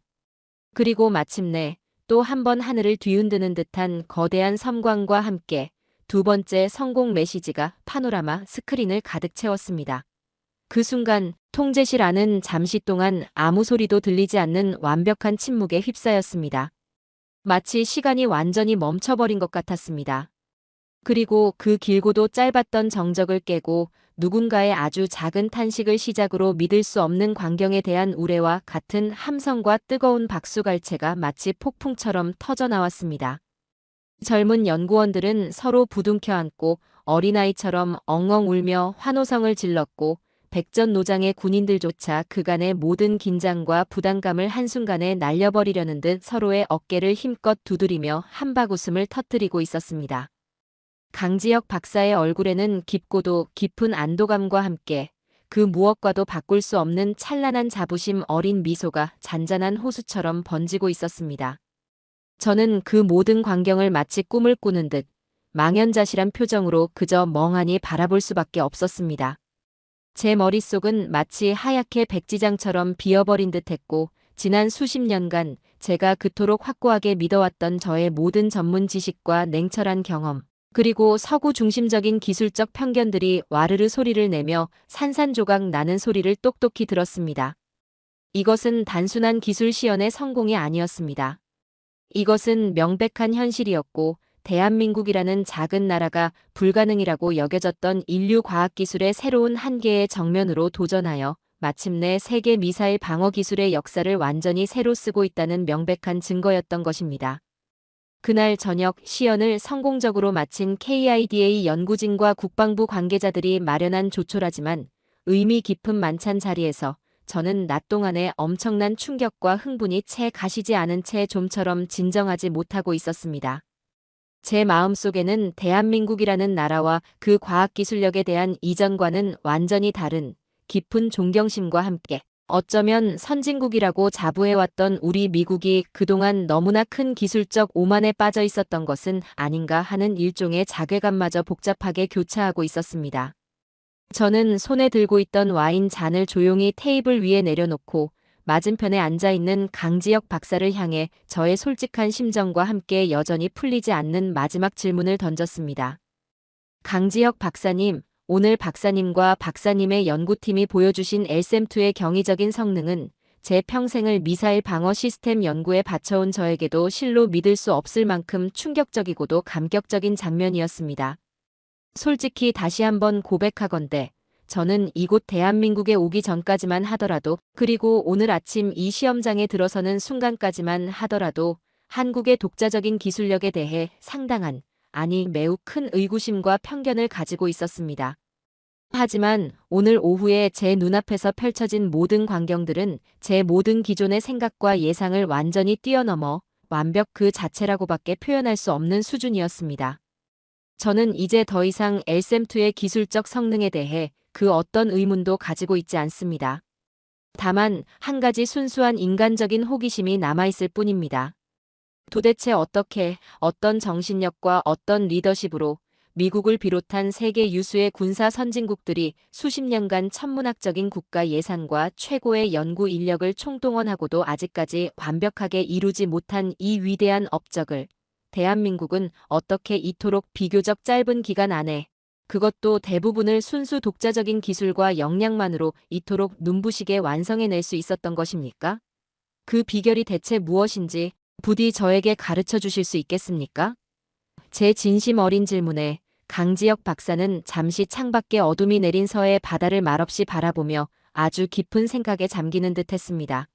그리고 마침내 또 한 번 하늘을 뒤흔드는 듯한 거대한 섬광과 함께 두 번째 성공 메시지가 파노라마 스크린을 가득 채웠습니다. 그 순간 통제실 안은 잠시 동안 아무 소리도 들리지 않는 완벽한 침묵에 휩싸였습니다. 마치 시간이 완전히 멈춰버린 것 같았습니다. 그리고 그 길고도 짧았던 정적을 깨고 누군가의 아주 작은 탄식을 시작으로 믿을 수 없는 광경에 대한 우레와 같은 함성과 뜨거운 박수갈채가 마치 폭풍처럼 터져나왔습니다. 젊은 연구원들은 서로 부둥켜 안고 어린아이처럼 엉엉 울며 환호성을 질렀고 백전노장의 군인들조차 그간의 모든 긴장과 부담감을 한순간에 날려버리려는 듯 서로의 어깨를 힘껏 두드리며 한박웃음을 터뜨리고 있었습니다. 강지혁 박사의 얼굴에는 깊고도 깊은 안도감과 함께 그 무엇과도 바꿀 수 없는 찬란한 자부심 어린 미소가 잔잔한 호수처럼 번지고 있었습니다. 저는 그 모든 광경을 마치 꿈을 꾸는 듯 망연자실한 표정으로 그저 멍하니 바라볼 수밖에 없었습니다. 제 머릿속은 마치 하얗게 백지장처럼 비어버린 듯했고 지난 수십 년간 제가 그토록 확고하게 믿어왔던 저의 모든 전문 지식과 냉철한 경험 그리고 서구 중심적인 기술적 편견들이 와르르 소리를 내며 산산조각 나는 소리를 똑똑히 들었습니다. 이것은 단순한 기술 시연의 성공이 아니었습니다. 이것은 명백한 현실이었고 대한민국이라는 작은 나라가 불가능이라고 여겨졌던 인류 과학기술의 새로운 한계의 정면으로 도전하여 마침내 세계 미사일 방어 기술의 역사를 완전히 새로 쓰고 있다는 명백한 증거였던 것입니다. 그날 저녁 시연을 성공적으로 마친 KIDA 연구진과 국방부 관계자들이 마련한 조촐하지만 의미 깊은 만찬 자리에서 저는 낮 동안의 엄청난 충격과 흥분이 채 가시지 않은 채 좀처럼 진정하지 못하고 있었습니다. 제 마음속에는 대한민국이라는 나라와 그 과학기술력에 대한 이전과는 완전히 다른 깊은 존경심과 함께 어쩌면 선진국이라고 자부해왔던 우리 미국이 그동안 너무나 큰 기술적 오만에 빠져 있었던 것은 아닌가 하는 일종의 자괴감마저 복잡하게 교차하고 있었습니다. 저는 손에 들고 있던 와인 잔을 조용히 테이블 위에 내려놓고 맞은편에 앉아있는 강지혁 박사를 향해 저의 솔직한 심정과 함께 여전히 풀리지 않는 마지막 질문을 던졌습니다. 강지혁 박사님, 오늘 박사님과 박사님의 연구팀이 보여주신 LSM-2의 경이적인 성능은 제 평생을 미사일 방어 시스템 연구에 바쳐온 저에게도 실로 믿을 수 없을 만큼 충격적이고도 감격적인 장면이었습니다. 솔직히 다시 한번 고백하건대 저는 이곳 대한민국에 오기 전까지만 하더라도, 그리고 오늘 아침 이 시험장에 들어서는 순간까지만 하더라도 한국의 독자적인 기술력에 대해 상당한, 아니 매우 큰 의구심과 편견을 가지고 있었습니다. 하지만 오늘 오후에 제 눈앞에서 펼쳐진 모든 광경들은 제 모든 기존의 생각과 예상을 완전히 뛰어넘어 완벽 그 자체라고밖에 표현할 수 없는 수준이었습니다. 저는 이제 더 이상 LSM-2의 기술적 성능에 대해 그 어떤 의문도 가지고 있지 않습니다. 다만 한 가지 순수한 인간적인 호기심이 남아있을 뿐입니다. 도대체 어떻게, 어떤 정신력과 어떤 리더십으로 미국을 비롯한 세계 유수의 군사 선진국들이 수십 년간 천문학적인 국가 예산과 최고의 연구 인력을 총동원하고도 아직까지 완벽하게 이루지 못한 이 위대한 업적을 대한민국은 어떻게 이토록 비교적 짧은 기간 안에, 그것도 대부분을 순수 독자적인 기술과 역량만으로 이토록 눈부시게 완성해낼 수 있었던 것입니까? 그 비결이 대체 무엇인지 부디 저에게 가르쳐 주실 수 있겠습니까? 제 진심 어린 질문에 강지혁 박사는 잠시 창밖에 어둠이 내린 서해의 바다를 말없이 바라보며 아주 깊은 생각에 잠기는 듯 했습니다.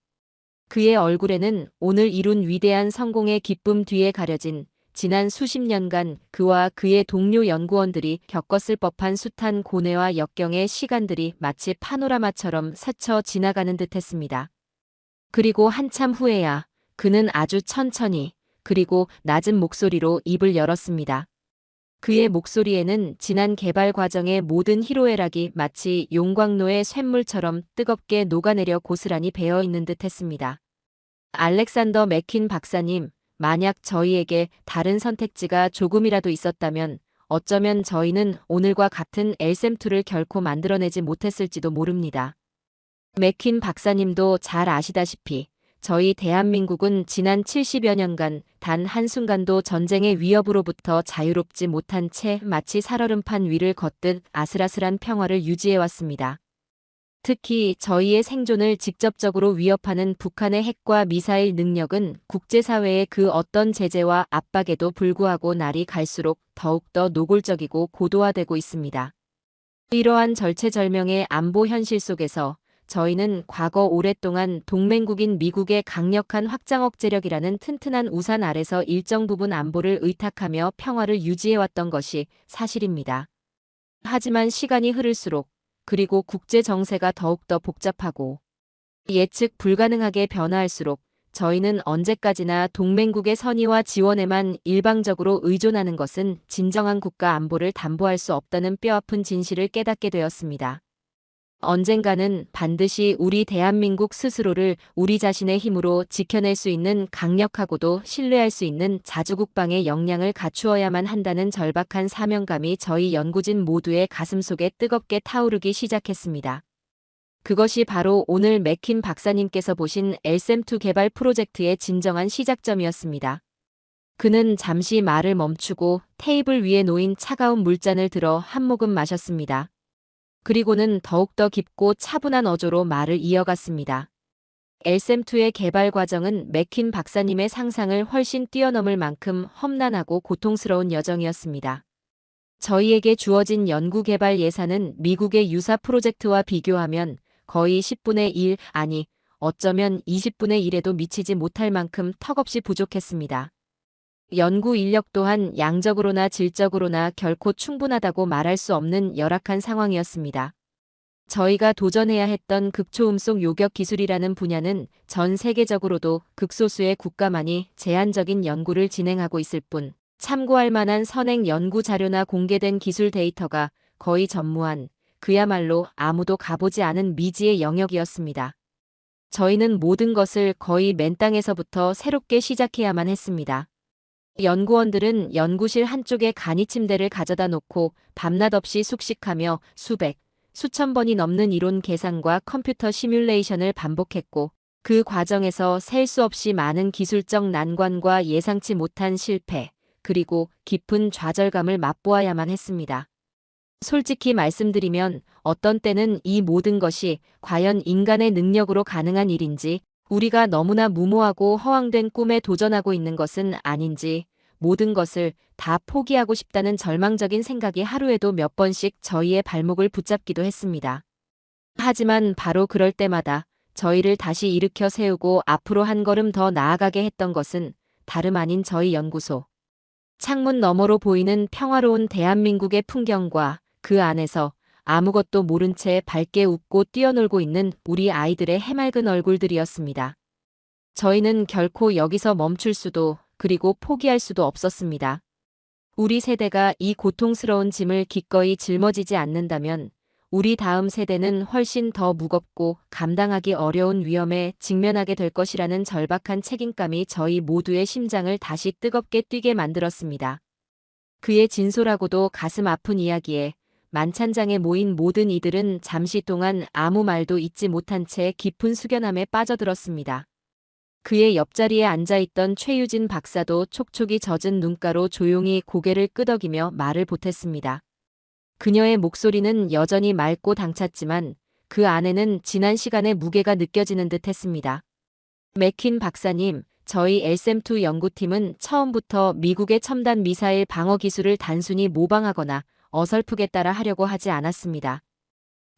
그의 얼굴에는 오늘 이룬 위대한 성공의 기쁨 뒤에 가려진 지난 수십 년간 그와 그의 동료 연구원들이 겪었을 법한 숱한 고뇌와 역경의 시간들이 마치 파노라마처럼 스쳐 지나가는 듯 했습니다. 그리고 한참 후에야 그는 아주 천천히, 그리고 낮은 목소리로 입을 열었습니다. 그의 목소리에는 지난 개발 과정의 모든 희로애락이 마치 용광로의 쇳물처럼 뜨겁게 녹아내려 고스란히 배어있는 듯 했습니다. 알렉산더 맥퀸 박사님, 만약 저희에게 다른 선택지가 조금이라도 있었다면 어쩌면 저희는 오늘과 같은 LSM-2를 결코 만들어내지 못했을지도 모릅니다. 맥퀸 박사님도 잘 아시다시피 저희 대한민국은 지난 70여 년간 단 한순간도 전쟁의 위협으로부터 자유롭지 못한 채 마치 살얼음판 위를 걷듯 아슬아슬한 평화를 유지해왔습니다. 특히 저희의 생존을 직접적으로 위협하는 북한의 핵과 미사일 능력은 국제사회의 그 어떤 제재와 압박에도 불구하고 날이 갈수록 더욱더 노골적이고 고도화되고 있습니다. 이러한 절체절명의 안보 현실 속에서 저희는 과거 오랫동안 동맹국인 미국의 강력한 확장 억제력이라는 튼튼한 우산 아래서 일정 부분 안보를 의탁하며 평화를 유지해왔던 것이 사실입니다. 하지만 시간이 흐를수록, 그리고 국제 정세가 더욱더 복잡하고 예측 불가능하게 변화할수록 저희는 언제까지나 동맹국의 선의와 지원에만 일방적으로 의존하는 것은 진정한 국가 안보를 담보할 수 없다는 뼈아픈 진실을 깨닫게 되었습니다. 언젠가는 반드시 우리 대한민국 스스로를 우리 자신의 힘으로 지켜낼 수 있는 강력하고도 신뢰할 수 있는 자주국방의 역량을 갖추어야만 한다는 절박한 사명감이 저희 연구진 모두의 가슴속에 뜨겁게 타오르기 시작했습니다. 그것이 바로 오늘 맥퀸 박사님께서 보신 LSM-2 개발 프로젝트의 진정한 시작점이었습니다. 그는 잠시 말을 멈추고 테이블 위에 놓인 차가운 물잔을 들어 한 모금 마셨습니다. 그리고는 더욱더 깊고 차분한 어조로 말을 이어갔습니다. LSM-2의 개발 과정은 맥퀸 박사님의 상상을 훨씬 뛰어넘을 만큼 험난하고 고통스러운 여정이었습니다. 저희에게 주어진 연구개발 예산은 미국의 유사 프로젝트와 비교하면 거의 10분의 1, 아니 어쩌면 20분의 1에도 미치지 못할 만큼 턱없이 부족했습니다. 연구 인력 또한 양적으로나 질적으로나 결코 충분하다고 말할 수 없는 열악한 상황이었습니다. 저희가 도전해야 했던 극초음속 요격 기술이라는 분야는 전 세계적으로도 극소수의 국가만이 제한적인 연구를 진행하고 있을 뿐, 참고할 만한 선행 연구 자료나 공개된 기술 데이터가 거의 전무한, 그야말로 아무도 가보지 않은 미지의 영역이었습니다. 저희는 모든 것을 거의 맨 땅에서부터 새롭게 시작해야만 했습니다. 연구원들은 연구실 한쪽에 간이 침대를 가져다 놓고 밤낮 없이 숙식하며 수백, 수천 번이 넘는 이론 계산과 컴퓨터 시뮬레이션을 반복했고, 그 과정에서 셀 수 없이 많은 기술적 난관과 예상치 못한 실패, 그리고 깊은 좌절감을 맛보아야만 했습니다. 솔직히 말씀드리면 어떤 때는 이 모든 것이 과연 인간의 능력으로 가능한 일인지, 우리가 너무나 무모하고 허황된 꿈에 도전하고 있는 것은 아닌지, 모든 것을 다 포기하고 싶다는 절망적인 생각이 하루에도 몇 번씩 저희의 발목을 붙잡기도 했습니다. 하지만 바로 그럴 때마다 저희를 다시 일으켜 세우고 앞으로 한 걸음 더 나아가게 했던 것은 다름 아닌 저희 연구소. 창문 너머로 보이는 평화로운 대한민국의 풍경과 그 안에서 아무것도 모른 채 밝게 웃고 뛰어놀고 있는 우리 아이들의 해맑은 얼굴들이었습니다. 저희는 결코 여기서 멈출 수도 그리고 포기할 수도 없었습니다. 우리 세대가 이 고통스러운 짐을 기꺼이 짊어지지 않는다면 우리 다음 세대는 훨씬 더 무겁고 감당하기 어려운 위험에 직면하게 될 것이라는 절박한 책임감이 저희 모두의 심장을 다시 뜨겁게 뛰게 만들었습니다. 그의 진솔하고도 가슴 아픈 이야기에 만찬장에 모인 모든 이들은 잠시 동안 아무 말도 잇지 못한 채 깊은 숙연함에 빠져들었습니다. 그의 옆자리에 앉아있던 최유진 박사도 촉촉이 젖은 눈가로 조용히 고개를 끄덕이며 말을 보탰습니다. 그녀의 목소리는 여전히 맑고 당찼지만 그 안에는 지난 시간의 무게가 느껴지는 듯 했습니다. 맥킨 박사님, 저희 LSM2 연구팀은 처음부터 미국의 첨단 미사일 방어 기술을 단순히 모방하거나 어설프게 따라 하려고 하지 않았습니다.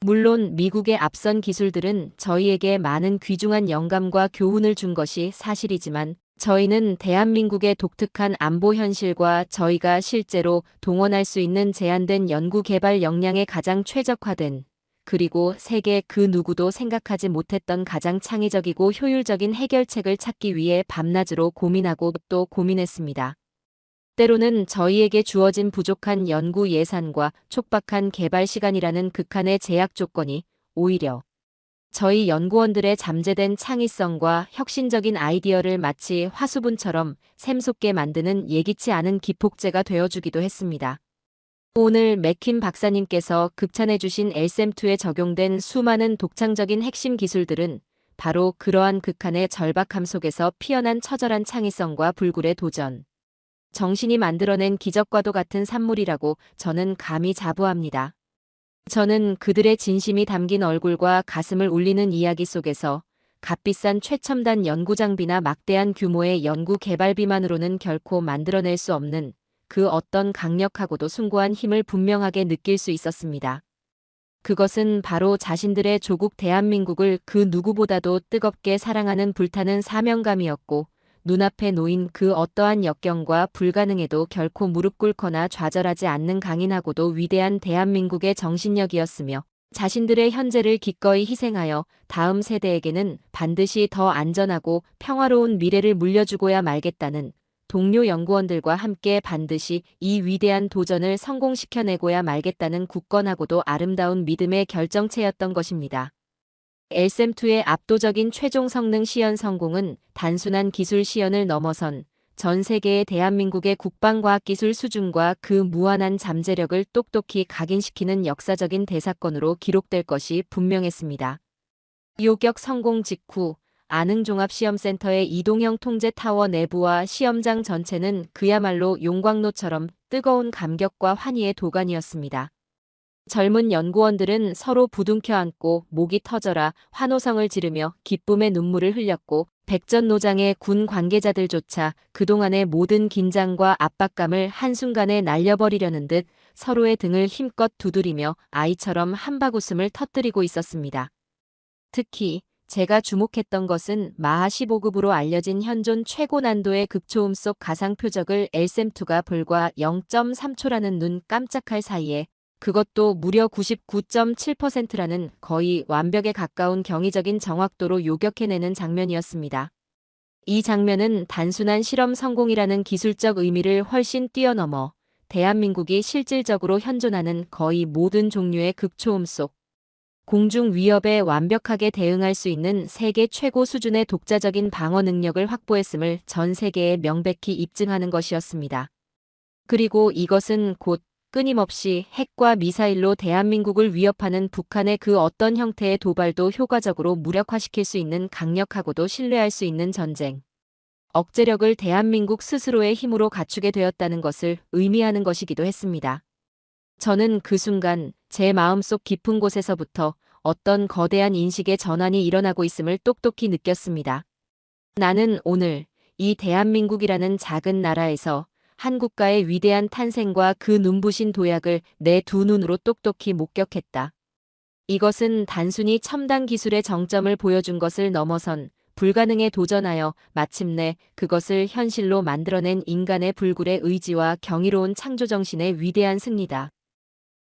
물론 미국의 앞선 기술들은 저희에게 많은 귀중한 영감과 교훈을 준 것이 사실이지만 저희는 대한민국의 독특한 안보 현실과 저희가 실제로 동원할 수 있는 제한된 연구 개발 역량에 가장 최적화된, 그리고 세계 그 누구도 생각하지 못했던 가장 창의적이고 효율적인 해결책을 찾기 위해 밤낮으로 고민하고 또 고민했습니다. 때로는 저희에게 주어진 부족한 연구 예산과 촉박한 개발 시간이라는 극한의 제약 조건이 오히려 저희 연구원들의 잠재된 창의성과 혁신적인 아이디어를 마치 화수분처럼 샘솟게 만드는 예기치 않은 기폭제가 되어주기도 했습니다. 오늘 맥킨 박사님께서 극찬해주신 LSM2에 적용된 수많은 독창적인 핵심 기술들은 바로 그러한 극한의 절박함 속에서 피어난 처절한 창의성과 불굴의 도전, 정신이 만들어낸 기적과도 같은 산물이라고 저는 감히 자부합니다. 저는 그들의 진심이 담긴 얼굴과 가슴을 울리는 이야기 속에서 값비싼 최첨단 연구장비나 막대한 규모의 연구 개발비만으로는 결코 만들어낼 수 없는 그 어떤 강력하고도 숭고한 힘을 분명하게 느낄 수 있었습니다. 그것은 바로 자신들의 조국 대한민국을 그 누구보다도 뜨겁게 사랑하는 불타는 사명감이었고, 눈앞에 놓인 그 어떠한 역경과 불가능에도 결코 무릎 꿇거나 좌절하지 않는 강인하고도 위대한 대한민국의 정신력이었으며, 자신들의 현재를 기꺼이 희생하여 다음 세대에게는 반드시 더 안전하고 평화로운 미래를 물려주고야 말겠다는 동료 연구원들과 함께 반드시 이 위대한 도전을 성공시켜내고야 말겠다는 굳건하고도 아름다운 믿음의 결정체였던 것입니다. LSM2의 압도적인 최종 성능 시연 성공은 단순한 기술 시연을 넘어선 전 세계의 대한민국의 국방과학기술 수준과 그 무한한 잠재력을 똑똑히 각인시키는 역사적인 대사건으로 기록될 것이 분명했습니다. 요격 성공 직후 안흥종합시험센터의 이동형 통제 타워 내부와 시험장 전체는 그야말로 용광로처럼 뜨거운 감격과 환희의 도가니였습니다. 젊은 연구원들은 서로 부둥켜 안고 목이 터져라 환호성을 지르며 기쁨의 눈물을 흘렸고, 백전노장의 군 관계자들조차 그동안의 모든 긴장과 압박감을 한순간에 날려버리려는 듯 서로의 등을 힘껏 두드리며 아이처럼 한박웃음을 터뜨리고 있었습니다. 특히 제가 주목했던 것은 마하 15급으로 알려진 현존 최고 난도의 극초음 속 가상 표적을 LSM2가 불과 0.3초라는 눈 깜짝할 사이에, 그것도 무려 99.7%라는 거의 완벽에 가까운 경이적인 정확도로 요격해내는 장면이었습니다. 이 장면은 단순한 실험 성공이라는 기술적 의미를 훨씬 뛰어넘어 대한민국이 실질적으로 현존하는 거의 모든 종류의 극초음 속 공중 위협에 완벽하게 대응할 수 있는 세계 최고 수준의 독자적인 방어 능력을 확보했음을 전 세계에 명백히 입증하는 것이었습니다. 그리고 이것은 곧 끊임없이 핵과 미사일로 대한민국을 위협하는 북한의 그 어떤 형태의 도발도 효과적으로 무력화시킬 수 있는 강력하고도 신뢰할 수 있는 전쟁, 억제력을 대한민국 스스로의 힘으로 갖추게 되었다는 것을 의미하는 것이기도 했습니다. 저는 그 순간 제 마음속 깊은 곳에서부터 어떤 거대한 인식의 전환이 일어나고 있음을 똑똑히 느꼈습니다. 나는 오늘 이 대한민국이라는 작은 나라에서 한 국가의 위대한 탄생과 그 눈부신 도약을 내 두 눈으로 똑똑히 목격했다. 이것은 단순히 첨단 기술의 정점을 보여준 것을 넘어선 불가능에 도전하여 마침내 그것을 현실로 만들어낸 인간의 불굴의 의지와 경이로운 창조정신의 위대한 승리다.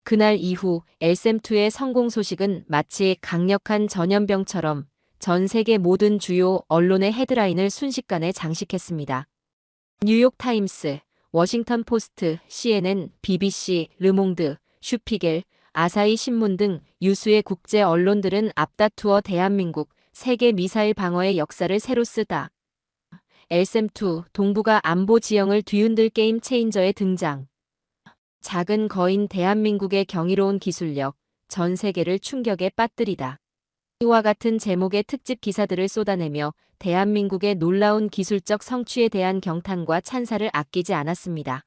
그날 이후 LSM2의 성공 소식은 마치 강력한 전염병처럼 전 세계 모든 주요 언론의 헤드라인을 순식간에 장식했습니다. 뉴욕타임스, 워싱턴 포스트, CNN, BBC, 르몽드, 슈피겔, 아사히 신문 등 유수의 국제 언론들은 앞다투어 대한민국 세계 미사일 방어의 역사를 새로 쓰다. LSM2 동북아 안보 지형을 뒤흔들 게임 체인저의 등장. 작은 거인 대한민국의 경이로운 기술력, 전 세계를 충격에 빠뜨리다. 이와 같은 제목의 특집 기사들을 쏟아내며 대한민국의 놀라운 기술적 성취에 대한 경탄과 찬사를 아끼지 않았습니다.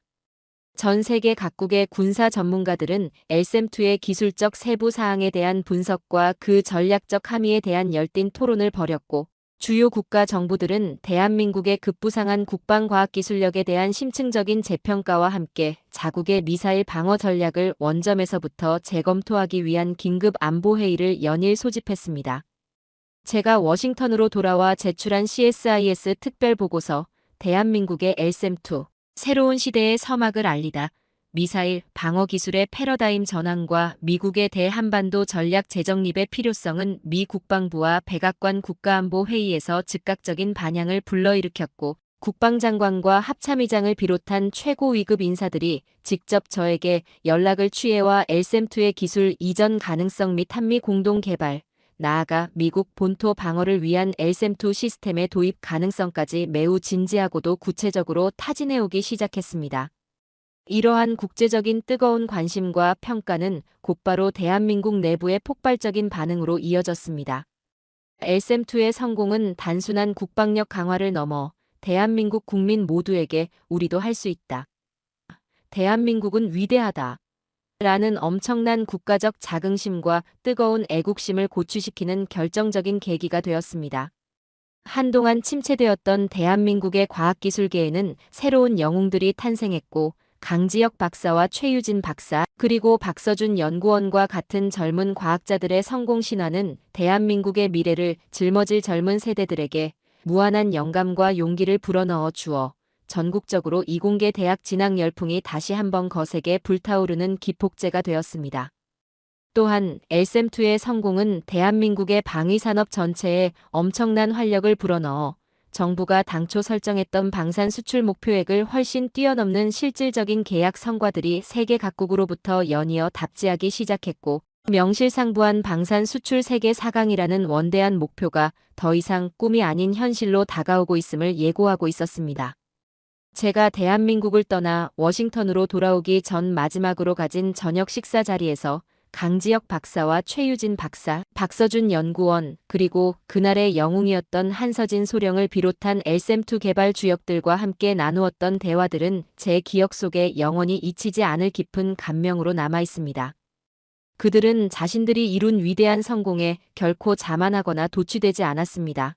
전 세계 각국의 군사 전문가들은 LSM2의 기술적 세부 사항에 대한 분석과 그 전략적 함의에 대한 열띤 토론을 벌였고, 주요 국가 정부들은 대한민국의 급부상한 국방과학기술력에 대한 심층적인 재평가와 함께 자국의 미사일 방어 전략을 원점에서부터 재검토하기 위한 긴급 안보회의를 연일 소집했습니다. 제가 워싱턴으로 돌아와 제출한 CSIS 특별보고서, 대한민국의 LSM2, 새로운 시대의 서막을 알리다. 미사일 방어 기술의 패러다임 전환과 미국의 대한반도 전략 재정립의 필요성은 미 국방부와 백악관 국가안보회의에서 즉각적인 반향을 불러일으켰고, 국방장관과 합참의장을 비롯한 최고 위급 인사들이 직접 저에게 연락을 취해와 LSM2의 기술 이전 가능성 및 한미 공동 개발, 나아가 미국 본토 방어를 위한 LSM2 시스템의 도입 가능성까지 매우 진지하고도 구체적으로 타진해오기 시작했습니다. 이러한 국제적인 뜨거운 관심과 평가는 곧바로 대한민국 내부의 폭발적인 반응으로 이어졌습니다. LSM2의 성공은 단순한 국방력 강화를 넘어 대한민국 국민 모두에게 우리도 할 수 있다. 대한민국은 위대하다. 라는 엄청난 국가적 자긍심과 뜨거운 애국심을 고취시키는 결정적인 계기가 되었습니다. 한동안 침체되었던 대한민국의 과학기술계에는 새로운 영웅들이 탄생했고, 강지혁 박사와 최유진 박사, 그리고 박서준 연구원과 같은 젊은 과학자들의 성공 신화는 대한민국의 미래를 짊어질 젊은 세대들에게 무한한 영감과 용기를 불어넣어 주어 전국적으로 이공계 대학 진학 열풍이 다시 한번 거세게 불타오르는 기폭제가 되었습니다. 또한 LSM2의 성공은 대한민국의 방위산업 전체에 엄청난 활력을 불어넣어 정부가 당초 설정했던 방산 수출 목표액을 훨씬 뛰어넘는 실질적인 계약 성과들이 세계 각국으로부터 연이어 답지하기 시작했고, 명실상부한 방산 수출 세계 4강이라는 원대한 목표가 더 이상 꿈이 아닌 현실로 다가오고 있음을 예고하고 있었습니다. 제가 대한민국을 떠나 워싱턴으로 돌아오기 전 마지막으로 가진 저녁 식사 자리에서 강지혁 박사와 최유진 박사, 박서준 연구원, 그리고 그날의 영웅이었던 한서진 소령을 비롯한 LSM2 개발 주역들과 함께 나누었던 대화들은 제 기억 속에 영원히 잊히지 않을 깊은 감명으로 남아 있습니다. 그들은 자신들이 이룬 위대한 성공에 결코 자만하거나 도취되지 않았습니다.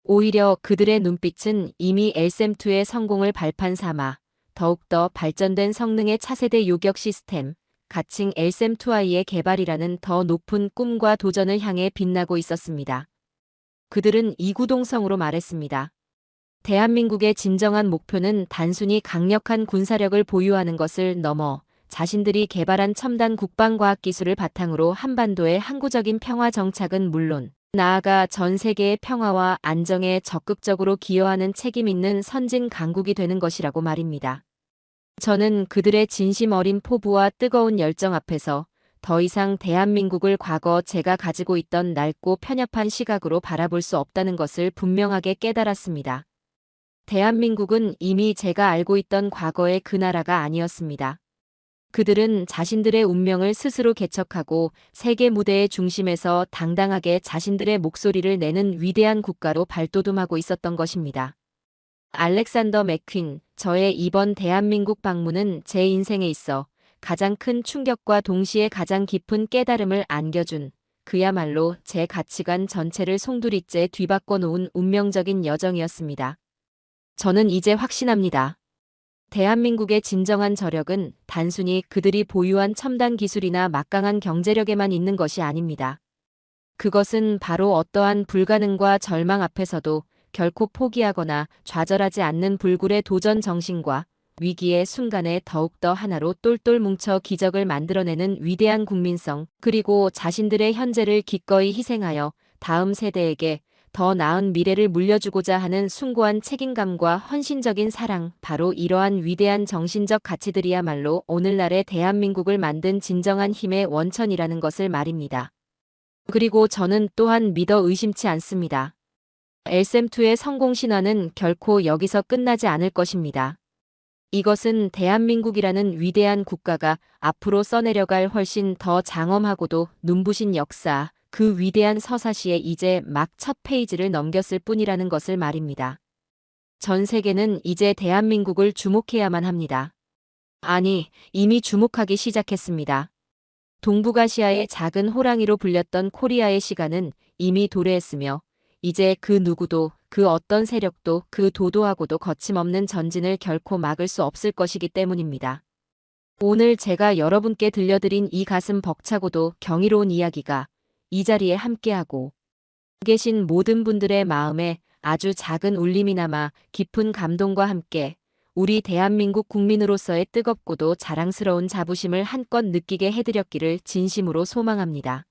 오히려 그들의 눈빛은 이미 LSM2의 성공을 발판 삼아 더욱더 발전된 성능의 차세대 요격 시스템, 가칭 LSM2I의 개발이라는 더 높은 꿈과 도전을 향해 빛나고 있었습니다. 그들은 이구동성으로 말했습니다. 대한민국의 진정한 목표는 단순히 강력한 군사력을 보유하는 것을 넘어 자신들이 개발한 첨단 국방과학기술을 바탕으로 한반도의 항구적인 평화 정착은 물론 나아가 전 세계의 평화와 안정에 적극적으로 기여하는 책임 있는 선진 강국이 되는 것이라고 말입니다. 저는 그들의 진심 어린 포부와 뜨거운 열정 앞에서 더 이상 대한민국을 과거 제가 가지고 있던 낡고 편협한 시각으로 바라볼 수 없다는 것을 분명하게 깨달았습니다. 대한민국은 이미 제가 알고 있던 과거의 그 나라가 아니었습니다. 그들은 자신들의 운명을 스스로 개척하고 세계 무대의 중심에서 당당하게 자신들의 목소리를 내는 위대한 국가로 발돋움하고 있었던 것입니다. 알렉산더 맥퀸, 저의 이번 대한민국 방문은 제 인생에 있어 가장 큰 충격과 동시에 가장 깊은 깨달음을 안겨준 그야말로 제 가치관 전체를 송두리째 뒤바꿔 놓은 운명적인 여정이었습니다. 저는 이제 확신합니다. 대한민국의 진정한 저력은 단순히 그들이 보유한 첨단 기술이나 막강한 경제력에만 있는 것이 아닙니다. 그것은 바로 어떠한 불가능과 절망 앞에서도 결코 포기하거나 좌절하지 않는 불굴의 도전 정신과 위기의 순간에 더욱더 하나로 똘똘 뭉쳐 기적을 만들어내는 위대한 국민성, 그리고 자신들의 현재를 기꺼이 희생하여 다음 세대에게 더 나은 미래를 물려주고자 하는 숭고한 책임감과 헌신적인 사랑, 바로 이러한 위대한 정신적 가치들이야말로 오늘날의 대한민국을 만든 진정한 힘의 원천이라는 것을 말입니다. 그리고 저는 또한 믿어 의심치 않습니다. LSM2의 성공 신화는 결코 여기서 끝나지 않을 것입니다. 이것은 대한민국이라는 위대한 국가가 앞으로 써내려갈 훨씬 더 장엄하고도 눈부신 역사, 그 위대한 서사시에 이제 막 첫 페이지를 넘겼을 뿐이라는 것을 말입니다. 전 세계는 이제 대한민국을 주목해야만 합니다. 아니, 이미 주목하기 시작했습니다. 동북아시아의 작은 호랑이로 불렸던 코리아의 시간은 이미 도래했으며 이제 그 누구도, 그 어떤 세력도 그 도도하고도 거침없는 전진을 결코 막을 수 없을 것이기 때문입니다. 오늘 제가 여러분께 들려드린 이 가슴 벅차고도 경이로운 이야기가 이 자리에 함께하고 계신 모든 분들의 마음에 아주 작은 울림이나마 깊은 감동과 함께 우리 대한민국 국민으로서의 뜨겁고도 자랑스러운 자부심을 한껏 느끼게 해드렸기를 진심으로 소망합니다.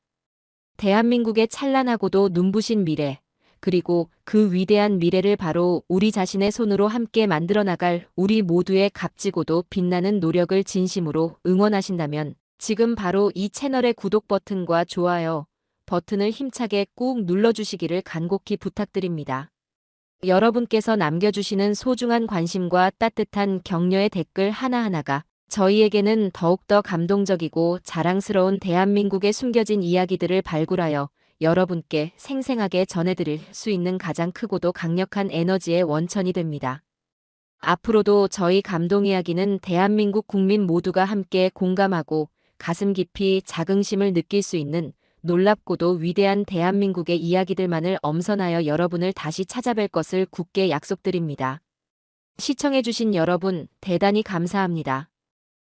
대한민국의 찬란하고도 눈부신 미래, 그리고 그 위대한 미래를 바로 우리 자신의 손으로 함께 만들어 나갈 우리 모두의 값지고도 빛나는 노력을 진심으로 응원하신다면 지금 바로 이 채널의 구독 버튼과 좋아요 버튼을 힘차게 꾹 눌러주시기를 간곡히 부탁드립니다. 여러분께서 남겨주시는 소중한 관심과 따뜻한 격려의 댓글 하나하나가 저희에게는 더욱더 감동적이고 자랑스러운 대한민국의 숨겨진 이야기들을 발굴하여 여러분께 생생하게 전해드릴 수 있는 가장 크고도 강력한 에너지의 원천이 됩니다. 앞으로도 저희 감동 이야기는 대한민국 국민 모두가 함께 공감하고 가슴 깊이 자긍심을 느낄 수 있는 놀랍고도 위대한 대한민국의 이야기들만을 엄선하여 여러분을 다시 찾아뵐 것을 굳게 약속드립니다. 시청해주신 여러분, 대단히 감사합니다.